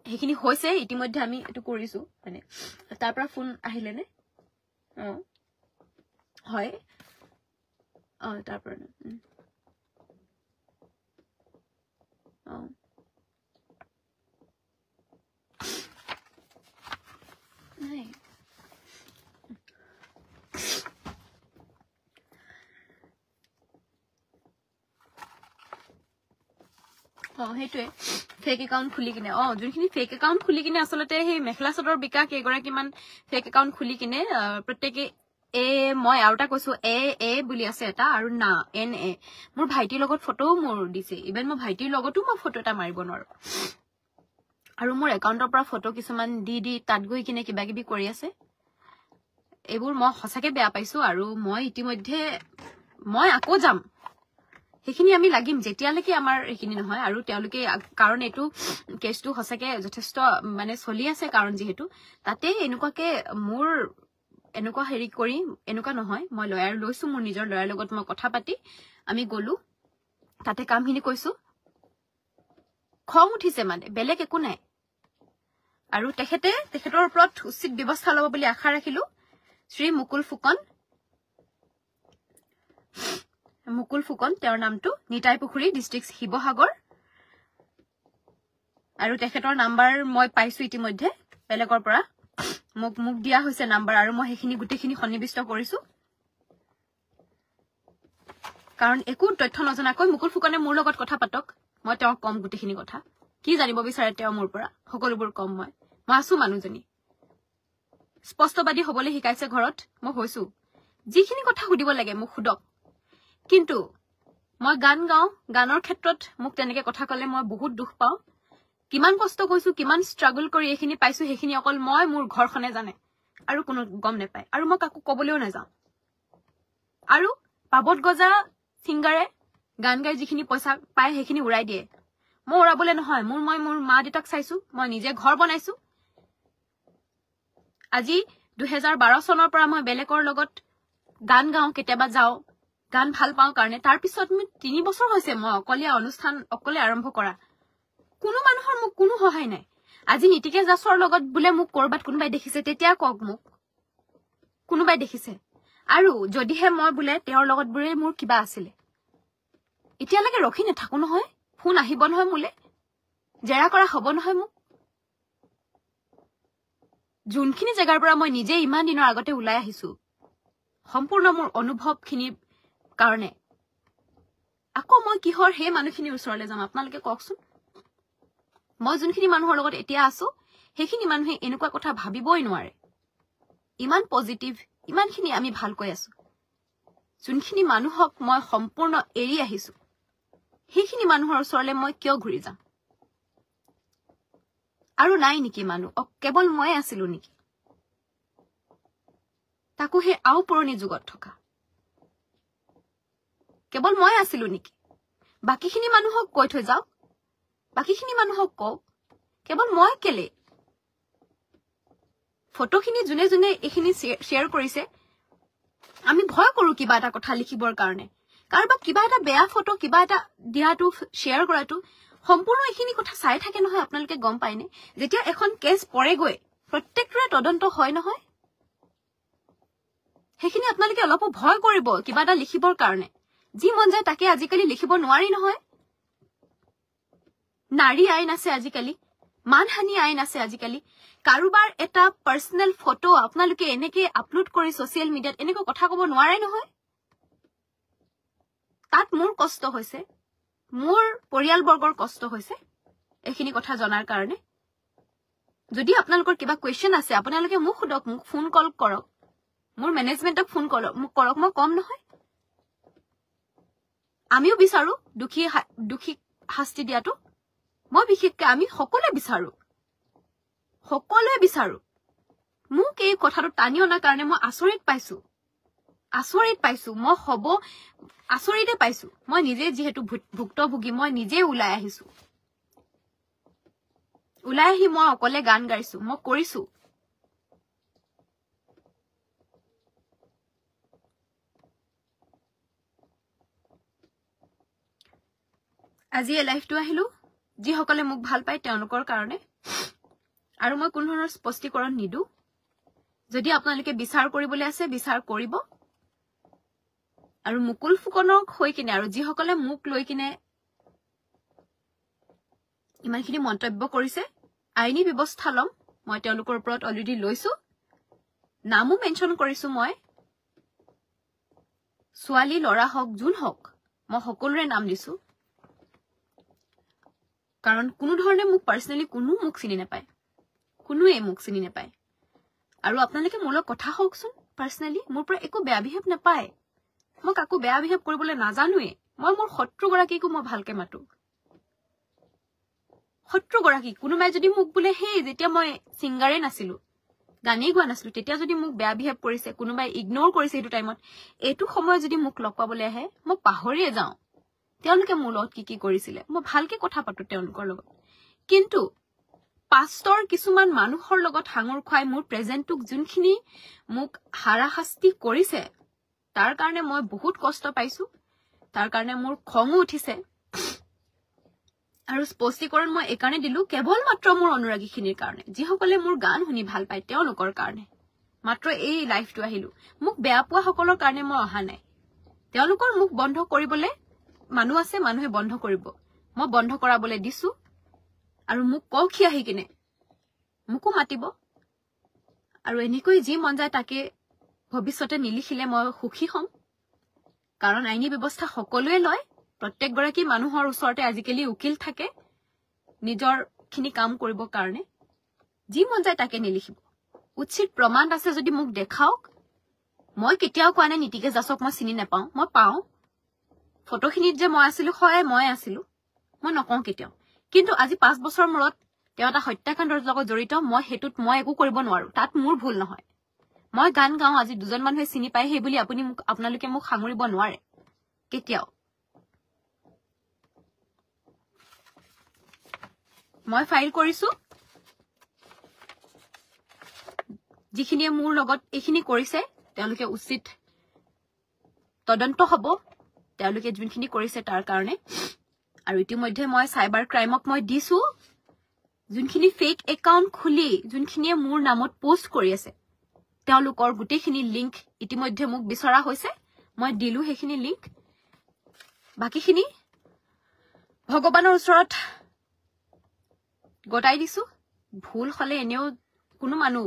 হেখিনি হৈছে ইতিমধ্যে আমি এটো কৰিছো মানে তাৰ পৰা ফোন আহিলে নে হয় তাৰ পৰা নাই হেতুৱে ফেক একাউন্ট খুলি কিনে যোনখিনি ফেক একাউন্ট খুলি কিনে আসলতে সেই মেখলা চাদৰ বিকাশ এগৰাকী মান ফেক একাউন্ট খুলি কিনে প্ৰত্যেকে মই আউটা কৈছো এ বুলি আছে এটা আৰু না NA মোৰ ভাইটিৰ লগত ফটো মোৰ দিছে ইভেন মোৰ ভাইটিৰ লগতো মই ফটো এটা মাৰিব নোৱাৰো আৰু মোৰ একাউন্টৰ পৰা ফটো কিছুমান দি তাত গৈ কিনে কিবা কিবি কৰি আছে এইবোৰ মই হসাকে বেয়া পাইছো আৰু মই ইতিমধ্যে মই আকৌ যাম হেখিনি আমি লাগিম যেতিয়ালৈকে আমাৰ হেখিনি নহয় আৰু তেওঁলোকে কাৰণ এটো কেছটো হসাকে যথেষ্ট মানে চলি আছে কাৰণ যেহেতু তাতে এনেকুৱাকে মোৰ এনেকুৱা হেৰি কৰি এনেকুৱা নহয় মই লয়াৰ লৈছো মোৰ নিজৰ লয়াৰ লগত মই কথা পাতি আমি গলো তাতে কামখিনি কৈছো খং উঠিছে মানে বেলেগ একো নাই আৰু তেখেতৰ ওপৰত উচিত ব্যৱস্থা ল'ব বুলি আশা ৰাখিলো শ্ৰী মুকুল ফুকন তেওঁৰ নামটো নিতাই পুখুৰী ডিস্ট্ৰিক্ট শিৱসাগৰ আৰু তেখেতৰ নাম্বাৰ মই পাইছো ইতিমধ্যে বেলেগৰ পৰা মোক দিয়া হৈছে নাম্বাৰ আৰু মই হেখিনি গুটেখিনি সন্নিবিষ্ট কৰিছো কাৰণ একো তথ্য নজনাকৈ মুকুল ফুকনে মোৰ লগত কথা পাতক মই তেওঁক কম গুটেখিনি কথা কি জানিব বিচাৰে তেওঁ মোৰ পৰা সকলোবোৰ কম মই আছো মানুহজনী স্পষ্টবাদী হবলৈ শিকাইছে ঘৰত মই হৈছো যিখিনি কথা সুধিব লাগে মোক খুদক কিন্তু মই গান গাও গানৰ ক্ষেত্ৰত মোক তেনেকে কথা কলে মই বহুত দুখ পাও কিমান কষ্ট কৰিছো কিমান ষ্ট্ৰাগল কৰি এখিনি পাইছো হেখিনি অকল মই মোৰ ঘৰখনে জানে আৰু কোনো গম নেপায় আৰু মই কাকো কবলৈও নাযাও আৰু পাবত গজা সিংগাৰে গান গাই যিখিনি পইচা পায় হেখিনি উৰাই দিয়ে মই উৰাবলে নহয় মোৰ মা দেউতাক চাইছো মই নিজে ঘৰ বনাইছো আজি 2012 চনৰ পৰা মই বেলেগৰ লগত গান গাওঁ, কেতিয়াবা যাওঁ, গান ভাল পাওঁ কাৰণে। তাৰ পিছত 3 বছৰ হৈছে মই অকলীয়া অনুষ্ঠান অকলে আৰম্ভ কৰা। কোনো মানুহৰ মোক কোনো সহায় নাই। আজি নীতিকে জাছৰ লগত বোলে মোক কৰবাত কোনোবাই দেখিছে, তেতিয়া কওক মোক কোনোবাই দেখিছে। আৰু যদিহে মই বোলে তেওঁৰ লগত বোলে মোৰ কিবা আছিলে, এতিয়ালৈকে ৰখি নাথাকো নহয়। ফোন আহিব নহয় মোলে, জেৰা কৰা হ'ব নহয় মোক। যোনখিনি জেগাৰ পৰা মই নিজে ইমান দিনৰ আগতে ওলাই আহিছো, সম্পূৰ্ণ মোৰ অনুভৱখিনিৰ কাৰণে, আকৌ মই কিহৰ সেই মানুহখিনিৰ ওচৰলৈ যাম আপোনালোকে কওকচোন। মই যোনখিনি মানুহৰ লগত এতিয়া আছো, সেইখিনি মানুহে এনেকুৱা কথা ভাবিবই নোৱাৰে। ইমান পজিটিভ, ইমানখিনি আমি ভালকৈ আছো। যোনখিনি মানুহক মই সম্পূৰ্ণ এৰি আহিছো, সেইখিনি মানুহৰ ওচৰলৈ মই কিয় ঘূৰি যাম? আৰু নাই নেকি মানুহ? কেৱল মই আছিলো নেকি? তাকো সেই আও পুৰণি যুগত থকা কেৱল মই আছিলো নেকি? বাকীখিনি মানুহক কৈ থৈ যাওক, বাকীখিনি মানুহক কওক, কেৱল মই কেলে? ফটোখিনি যোনে যোনে এইখিনি শ্বেয়াৰ কৰিছে, আমি ভয় কৰো কিবা এটা কথা লিখিবৰ কাৰণে। কাৰোবাক কিবা এটা বেয়া ফটো কিবা এটা দিয়াটো, শ্বেয়াৰ কৰাটো, সম্পূৰ্ণ এইখিনি কথা চাই থাকে নহয়। আপোনালোকে গম পায়নে? যেতিয়া এখন কেছ পৰেগৈ, প্ৰত্যেকটোৰে তদন্ত হয় নহয়। সেইখিনি আপোনালোকে অলপো ভয় কৰিব কিবা এটা লিখিবৰ কাৰণে। যি মন যায় তাকে আজিকালি লিখিব নোৱাৰি নহয়। নাৰী আইন আছে আজিকালি, মানহানি আইন আছে আজিকালি। কাৰোবাৰ এটা পাৰ্চনেল ফটো আপোনালোকে এনেকে আপলোড কৰি ছচিয়েল মিডিয়াত এনেকৈ কথা কব নোৱাৰে নহয়। তাত মোৰ কষ্ট হৈছে, মোৰ পৰিয়ালবৰ্গৰ কষ্ট হৈছে এইখিনি কথা জনাৰ কাৰণে। যদি আপোনালোকৰ কিবা কুৱেশ্যন আছে, আপোনালোকে মোক সোধক, মোক ফোন কল কৰক, মোৰ মেনেজমেণ্টক ফোন মোক কৰক, মই কম নহয়। আমিও বিচাৰো দোষীক শাস্তি দিয়াটো। মই বিশেষকৈ আমি সকলোৱে বিচাৰো। মোক এই কথাটো টানি অনাৰ কাৰণে মই আচৰিত পাইছো। মই আচৰিতে পাইছো। মই নিজে যিহেতু ভুক্তভোগী, মই নিজে ওলাই আহিছো। ওলাই আহি মই অকলে গান গাইছো, মই কৰিছো। আজি এই লাইফটো আহিলো যিসকলে মোক ভাল পায় তেওঁলোকৰ কাৰণে। আৰু মই কোনো ধৰণৰ স্পষ্টীকৰণ নিদো। যদি আপোনালোকে বিচাৰ কৰিবলৈ আছে, বিচাৰ কৰিব। আৰু মুকুল ফুকনক হৈ কিনে, আৰু যিসকলে মোক লৈ কিনে ইমানখিনি মন্তব্য কৰিছে, আইনী ব্যৱস্থা ল'ম। মই তেওঁলোকৰ ওপৰত অলৰেডি লৈছো, নামো মেনশ্যন কৰিছো। মই ছোৱালী ল'ৰা হওক যোন হওক, মই সকলোৰে নাম দিছো। কাৰণ কোনো ধৰণে মোক পাৰ্চনেলি মোক চিনি নাপায়, কোনোৱে মোক চিনি নাপায়। আৰু আপোনালোকে মোৰ লগত কথা হওকচোন পাৰ্চনেলি, মোৰ পৰা একো বেয়া বিহেভ নাপায়। মই কাকো বেয়া বিহেভ কৰিবলৈ নাজানোৱে। মই মোৰ শত্ৰুগৰাকীকো মই ভালকে মাতো। শত্ৰুগৰাকী কোনোবাই যদি মোক বোলে, সেই যেতিয়া মই ছিংগাৰে নাছিলো, গানেই গোৱা নাছিলো, তেতিয়া যদি মোক বেয়া বিহেভ কৰিছে, কোনোবাই ইগনোৰ কৰিছে সেইটো টাইমত, এইটো সময়ত যদি মোক লগ পাবলৈ আহে, মই পাহৰিয়ে যাওঁ তেওঁলোকে মোৰ লগত কি কৰিছিলে। মই ভালকে কথা পাতো তেওঁলোকৰ লগত। কিন্তু পাষ্টৰ কিছুমান মানুহৰ লগত সাঙুৰ খুৱাই মোৰ প্ৰেজেণ্টটোক যোনখিনি মোক হাৰাশাস্তি কৰিছে, তাৰ কাৰণে মই বহুত কষ্ট পাইছো। তাৰ কাৰণে মোৰ খঙো উঠিছে। আৰু স্পষ্টীকৰণ মই এইকাৰণে দিলো, কেৱল মাত্ৰ মোৰ অনুৰাগীখিনিৰ কাৰণে, যিসকলে মোৰ গান শুনি ভাল পায় তেওঁলোকৰ কাৰণে মাত্ৰ এই লাইফটো আহিলো। মোক বেয়া পোৱা সকলৰ কাৰণে মই অহা নাই। তেওঁলোকৰ মুখ বন্ধ কৰিবলৈ মানুহ আছে, মানুহে বন্ধ কৰিব। মই বন্ধ কৰাবলৈ দিছো। আৰু মোক কওক আহি কিনে, মোকো মাতিব। আৰু এনেকৈ যি মন যায় তাকে ভৱিষ্যতে নিলিখিলে মই সুখী হ'ম। কাৰণ আইনী ব্যৱস্থা সকলোৱে লয়। প্ৰত্যেকগৰাকী মানুহৰ ওচৰতে আজিকালি উকিল থাকে নিজৰ খিনি কাম কৰিবৰ কাৰণে। যি মন যায় তাকে নিলিখিব। উচিত প্ৰমাণ আছে যদি মোক দেখাওক। মই কেতিয়াও কোৱা নাই নীতিকে জাছক মই চিনি নাপাওঁ, মই পাওঁ। ফটোখিনিত যে মই আছিলো, হয় মই আছিলো, মই নকওঁ কেতিয়াও। কিন্তু আজি 5 বছৰ মূৰত তেওঁ এটা হত্যাকাণ্ডৰ লগত জড়িত, মই সেইটোত মই একো কৰিব নোৱাৰো। তাত মোৰ ভুল নহয়। মই গান গাওঁ, আজি 2জন মানুহে চিনি পায়, সেই বুলি আপোনালোকে মোক সাঙুৰিব নোৱাৰে কেতিয়াও। মই ফাইল কৰিছো যিখিনিয়ে মোৰ লগত এইখিনি কৰিছে তেওঁলোকে উচিত তদন্ত হ'ব তেওঁলোকে যোনখিনি কৰিছে তাৰ কাৰণে আৰু ইতিমধ্যে মই সাইবাৰ ক্ৰাইমক মই দিছো যোনখিনি ফেক একাউন্ট খুলি যোনখিনিয়ে মোৰ নামত পোষ্ট কৰি আছে তেওঁলোকৰ গোটেইখিনি লিংক ইতিমধ্যে মোক বিচৰা হৈছে মই দিলু হেখিনি লিংক বাকিখিনি ভগৱানৰ ওচৰত গটাই দিছো ভুল হলে এনেও কোনো মানুহ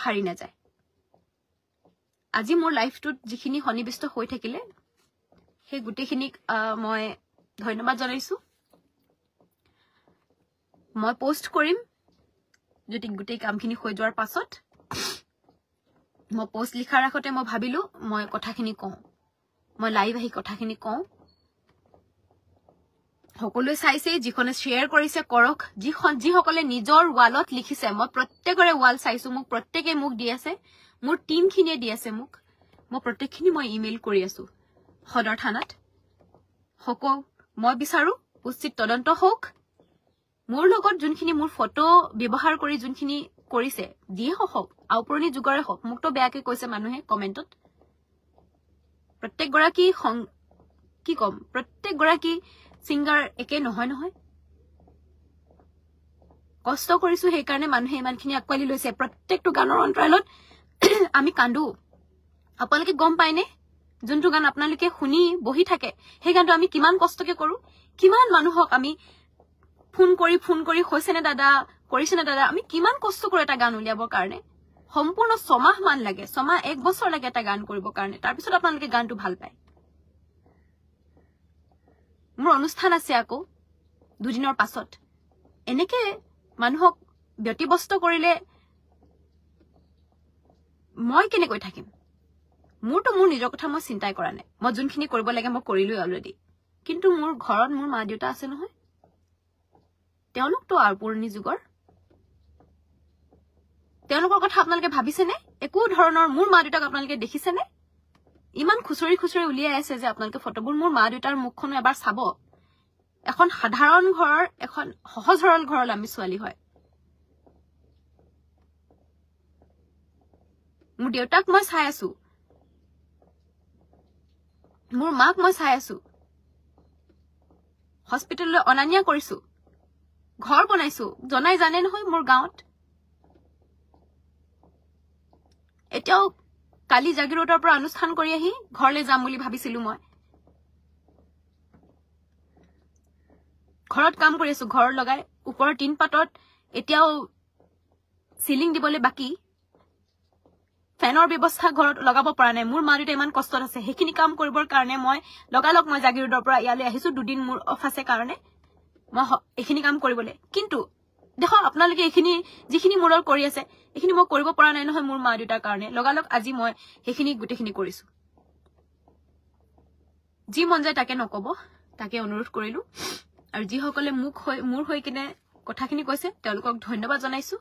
হাৰি না যায় আজি মোৰ লাইফটোত যিখিনি হনিবিষ্ট হৈ থাকিলে হে গোটেইখিনিক মই ধন্যবাদ জনাইছো মই পোষ্ট কৰিম যদি গোটেই কামখিনি হৈ যোৱাৰ পাছত মই পোষ্ট লিখাৰ আগতে মই ভাবিলো মই কথাখিনি কওঁ মই লাইভ আহি কথাখিনি কওঁ সকলোৱে চাইছে যিখনে শ্বেয়াৰ কৰিছে কৰক যিসকলে নিজৰ ৱালত লিখিছে মই প্ৰত্যেকৰে ৱাল চাইছো মোক প্ৰত্যেকে মোক দি আছে মোৰ টিমখিনিয়ে দি আছে মোক মই প্ৰত্যেকখিনি মই ইমেইল কৰি আছো সদৰ থানাত মই বিচাৰো উচিত তদন্ত হওক মোৰ লগত যোনখিনি মোৰ ফটো ব্যৱহাৰ কৰি যোনখিনি কৰিছে যিয়ে হওক আউপুৰণি যুগৰে হওক মুক্ত বেয়াকে কৈছে মানুহে কমেন্টত প্ৰত্যেকগৰাকী কি কম প্ৰত্যেকগৰাকী সিঙ্গাৰ একে নহয় কষ্ট কৰিছো সেই কাৰণে মানুহে ইমানখিনি আকৱালি লৈছে প্ৰত্যেকটো গানৰ অন্তৰালত আমি কান্দো আপোনালোকে গম পায়নে যোনটো গান আপোনালোকে শুনি বহি থাকে সেই গানটো আমি কিমান কষ্টকে কৰো কিমান মানুহক আমি ফোন কৰি হৈছেনে দাদা কৰিছেনে দাদা আমি কিমান কষ্ট কৰো এটা গান উলিয়াবৰ কাৰণে সম্পূৰ্ণ 6 মাহ মান লাগে 6 মাহ 1 বছৰ লাগে এটা গান কৰিবৰ কাৰণে তাৰ পিছত আপোনালোকে গানটো ভাল পায় মোৰ অনুষ্ঠান আছে আকৌ দুদিনৰ পাছত এনেকে মানুহক ব্যতিব্যস্ত কৰিলে মই কেনেকৈ থাকিম মোৰটো মোৰ নিজৰ কথা মই চিন্তাই কৰা নাই মই যোনখিনি কৰিব লাগে মই কৰিলো অলৰেডি কিন্তু মোৰ ঘৰত মোৰ মা দেউতা আছে নহয় তেওঁলোকটো আউপুৰণি যুগৰ তেওঁলোকৰ কথা আপোনালোকে ভাবিছেনে একো ধৰণৰ মোৰ মা দেউতাক আপোনালোকে দেখিছেনে ইমান খুচৰি উলিয়াই আছে যে আপোনালোকে ফটোবোৰ মোৰ মা দেউতাৰ মুখখন এবাৰ চাব এখন সাধাৰণ ঘৰৰ এখন সহজ সৰল ঘৰৰ আমি ছোৱালী হয় মোৰ দেউতাক মই চাই আছো মোৰ মাক মই চাই আছো হস্পিটেললৈ অনানিয়া কৰিছো ঘৰ বনাইছো জনাই জানে নহয় মোৰ গাঁৱত এতিয়াও কালি জাগিৰোডৰ পৰা অনুষ্ঠান কৰি আহি ঘৰলৈ যাম বুলি ভাবিছিলো মই ঘৰত কাম কৰি আছো ঘৰ লগাই ওপৰৰ টিন পাতত এতিয়াও সিলিং দিবলৈ বাকি ফেনৰ ব্যৱস্থা ঘৰত লগাব পৰা নাই মোৰ মা দেউতা ইমান কষ্টত আছে হেখিনি কাম কৰিবৰ কাৰণে মই লগালক মই জাগিৰোডৰ পৰা ইয়ালৈ আহিছো দুদিন মোৰ অফ আছে কাৰণে মই এখিনি কাম কৰিবলৈ কিন্তু দেখো আপোনালোকে এখিনি যিখিনি মোৰ কৰি আছে এখিনি মই কৰিব পৰা নাই নহয় মোৰ মা দেউতাৰ কাৰণে লগালক আজি মই হেখিনি গুটেখিনি কৰিছো যি মন যায় তাকে নকব তাকে অনুৰোধ কৰিলো আৰু যি সকলে মোৰ হৈ কিনে কথাখিনি কৈছে তেওঁলোকক ধন্যবাদ জনাইছো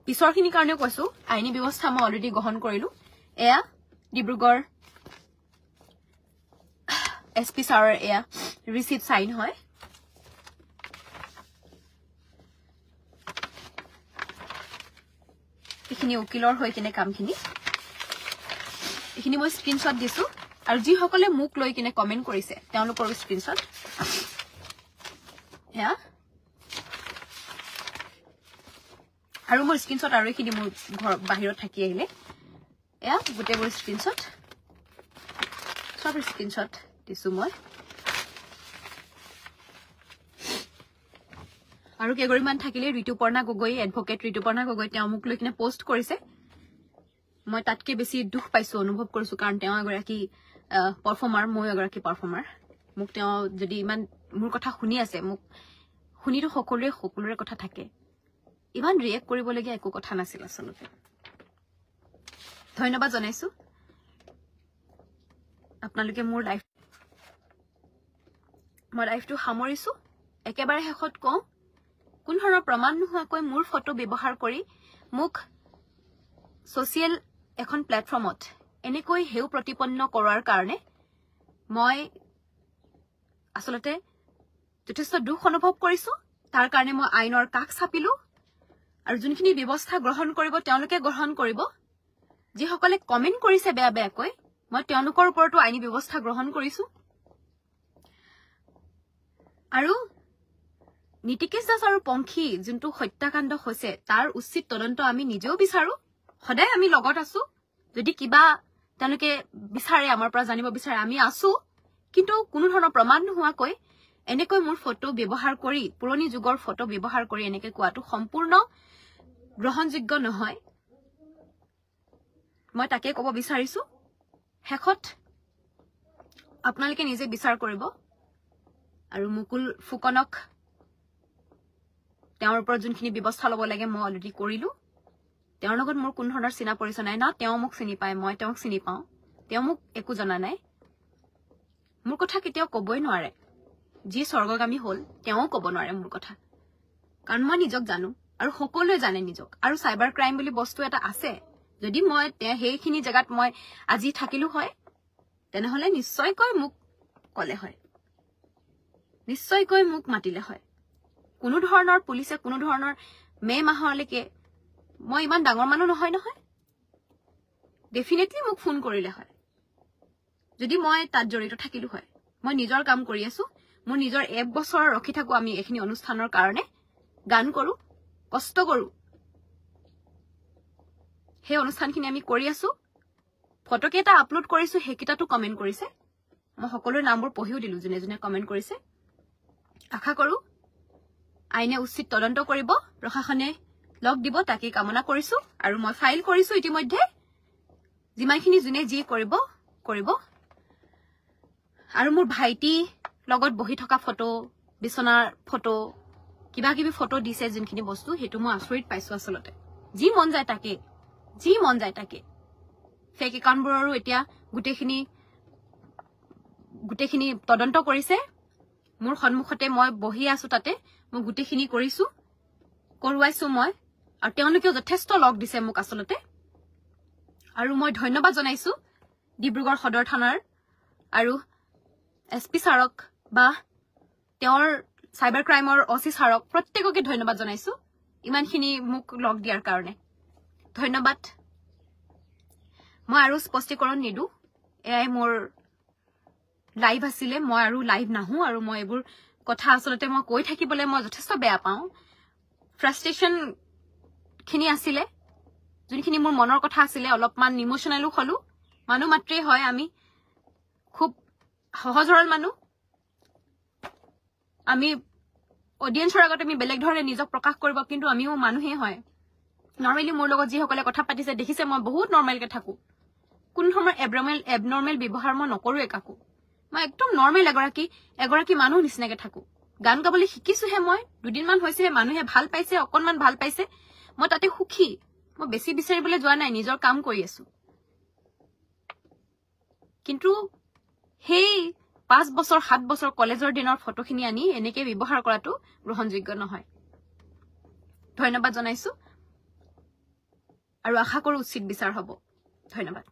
পিছৰখিনি কাৰণেও কৈছো আইনী ব্যৱস্থা মই অলৰেডি গ্ৰহণ কৰিলো এয়া ডিব্ৰুগড় এসপি ছাৰৰ এয়া ৰিসিপ্ট সাইন হয় এখিনি উকিলৰ হৈ কিনে কামখিনি এখিনি মই স্ক্ৰিনশ্বট দিছো আৰু যি সকলে মুক লৈ কিনে কমেন্ট কৰিছে তেওঁলোকৰ স্ক্ৰিনশ্বট এয়া আৰু মোৰ স্ক্ৰিনশ্বট আৰু এখিনি মোৰ ঘৰ বাহিৰত থাকি আহিলে এয়া গোটেইবোৰ স্ক্ৰিনশ্বট সব স্ক্ৰিনশ্বট দিছো মই আৰু কেগৰিমান থাকিলে ঋতুপৰ্ণা গগৈ এডভোকেট ঋতুপৰ্ণা গগৈ তেওঁ মোক লৈ কিনে পোষ্ট কৰিছে মই তাতকে বেছি দুখ পাইছো অনুভৱ কৰিছো কাৰণ তেওঁ এগৰাকী পাৰফৰ্মাৰ মই এগৰাকী পাৰফৰ্মাৰ মোক তেওঁ যদি ইমান মোৰ কথা শুনি আছে মোক শুনিতো সকলোৰে কথা থাকে ইমান ৰিয়েক্ট কৰিবলগীয়া একো কথা নাছিল আচলতে ধন্যবাদ জনাইছো আপোনালোকে মোৰ লাইফটো সামৰিছো একেবাৰে শেষত কওঁ কোন ধৰণৰ প্ৰমাণ নোহোৱাকৈ মোৰ ফটো ব্যৱহাৰ কৰি মোক সোশিয়েল এখন প্লেটফৰ্মত এনেকৈ হেউ প্ৰতিপন্ন কৰাৰ কাৰণে মই আসলতে যথেষ্ট দুখ অনুভৱ কৰিছো তাৰ কাৰণে মই আইনৰ কাষ চাপিলো আৰু যোনখিনি ব্যৱস্থা গ্ৰহণ কৰিব তেওঁলোকে গ্ৰহণ কৰিব যিসকলে কমেন্ট কৰিছে বেয়া বেয়াকৈ মই তেওঁলোকৰ ওপৰতো আইনী ব্যৱস্থা গ্ৰহণ কৰিছো আৰু নীতিকেশ দাস আৰু পংখী যোনটো হত্যাকাণ্ড হৈছে তাৰ উচিত তদন্ত আমি নিজেও বিচাৰো সদায় আমি লগত আছো যদি কিবা তেওঁলোকে বিচাৰে আমাৰ পৰা জানিব বিচাৰে আমি আছো কিন্তু কোনো ধৰণৰ প্ৰমাণ নোহোৱাকৈ এনেকৈ মোৰ ফটো ব্যৱহাৰ কৰি পুৰণি যুগৰ ফটো ব্যৱহাৰ কৰি এনেকৈ কোৱাটো সম্পূৰ্ণ গ্ৰহণযোগ্য নহয় মই তাকে ক'ব বিচাৰিছো শেষত আপোনালোকে নিজে বিচাৰ কৰিব আৰু মুকুল ফুকনক তেওঁৰ ওপৰত যোনখিনি ব্যৱস্থা ল'ব লাগে মই অলৰেডি কৰিলো তেওঁৰ লগত মোৰ কোনো ধৰণৰ চিনা পৰিচয় নাই না তেওঁ মোক চিনি পায় মই তেওঁক চিনি পাওঁ তেওঁ মোক একো জনা নাই মোৰ কথা কেতিয়াও ক'বই নোৱাৰে যি স্বৰ্গগামী হ'ল তেওঁ ক'ব নোৱাৰে মোৰ কথা কাৰণ মই নিজক জানো আৰু সকলোৱে জানে নিজক আৰু সাইবাৰ ক্ৰাইম বুলি বস্তু এটা আছে যদি মই সেইখিনি জেগাত মই আজি থাকিলো হয় তেনেহলে নিশ্চয়কৈ মোক কলে হয় নিশ্চয়কৈ মোক মাতিলে হয় কোনো ধৰণৰ পুলিচে কোনো ধৰণৰ মে মাহলৈকে মই ইমান ডাঙৰ মানুহ নহয় ডেফিনেটলি মোক ফোন কৰিলে হয় যদি মই তাত জড়িত থাকিলো হয় মই নিজৰ কাম কৰি আছো মোৰ নিজৰ 1 বছৰ ৰখি থাকো আমি এখিনি অনুষ্ঠানৰ কাৰণে গান কৰো কষ্ট কৰো হে অনুষ্ঠানখিনি আমি কৰি আছো ফটোকেটা আপলোড কৰিছো হেকিটাটো কমেন্ট কৰিছে মই সকলোৰ নামবোৰ পঢ়িও দিলো জনে জনে কমেন্ট কৰিছে আশা কৰো আইনে উচিত তদন্ত কৰিব প্ৰশাসনে লগ দিব তাকে কামনা কৰিছো আৰু মই ফাইল কৰিছো ইতিমধ্যে যিমানখিনি জুনে যি কৰিব আৰু মোৰ ভাইটি লগত বহি থকা ফটো বিছনাৰ ফটো কিবা কিবি ফটো দিছে যোনখিনি বস্তু হেতু মই আচৰিত পাইছো আসলতে যি মন যায় তাকে ফেক একাউণ্টবোৰৰো এতিয়া গুটেখিনি তদন্ত কৰিছে মোৰ সন্মুখতে মই বহি আছো তাতে মই গুটেখিনি কৰিছো কৰোৱাইছো মই আৰু তেওঁলোকেও যথেষ্ট লগ দিছে মোক আসলতে আৰু মই ধন্যবাদ জনাইছো ডিব্ৰুগড় সদৰ থানাৰ আৰু এসপি ছাৰক বা তেওঁৰ সাইবাৰ ক্ৰাইমৰ অচি ছাৰক প্ৰত্যেককে ধন্যবাদ জনাইছো ইমানখিনি মোক লগ দিয়াৰ কাৰণে ধন্যবাদ মই আৰু স্পষ্টীকৰণ নিদু এয়াই মোৰ লাইভ আছিলে মই আৰু লাইভ নাহো আৰু মই এইবোৰ কথা আসলতে মই কৈ থাকিবলৈ মই যথেষ্ট বেয়া পাওঁ ফ্ৰাষ্ট্ৰেচন খিনি আছিলে যোনখিনি মোৰ মনৰ কথা আছিলে অলপমান ইমোশনালো হলো মানুহ মাত্ৰেই হয় আমি খুব সহজ সৰল মানুহ আমি অডিয়েন্সৰ আগত আমি বেলেগ ধৰণে নিজক প্ৰকাশ কৰিব কিন্তু আমিও মানুহেই হয় নৰ্মেলি মোৰ লগত যিসকলে কথা পাতিছে দেখিছে মই বহুত নৰ্মেলকে থাকো কোনো ধৰণৰ এবনৰ্মেল ব্যৱহাৰ মই নকৰো একাকো মই একদম নৰ্মেল এগৰাকী মানুহ নিচিনাকে থাকো গান গাবলৈ শিকিছোহে মই দুদিনমান হৈছেহে মানুহে ভাল পাইছে অকনমান ভাল পাইছে মই তাতে সুখী মই বেছি বিচাৰিবলৈ যোৱা নাই নিজৰ কাম কৰি আছো কিন্তু সেই 5 বছৰ 7 বছৰ কলেজৰ দিনৰ ফটোখিনি আনি এনেকে ব্যৱহাৰ কৰাটো গ্ৰহণযোগ্য নহয় ধন্যবাদ জনাইছো আৰু আশা কৰো উচিত বিচাৰ হ'ব ধন্যবাদ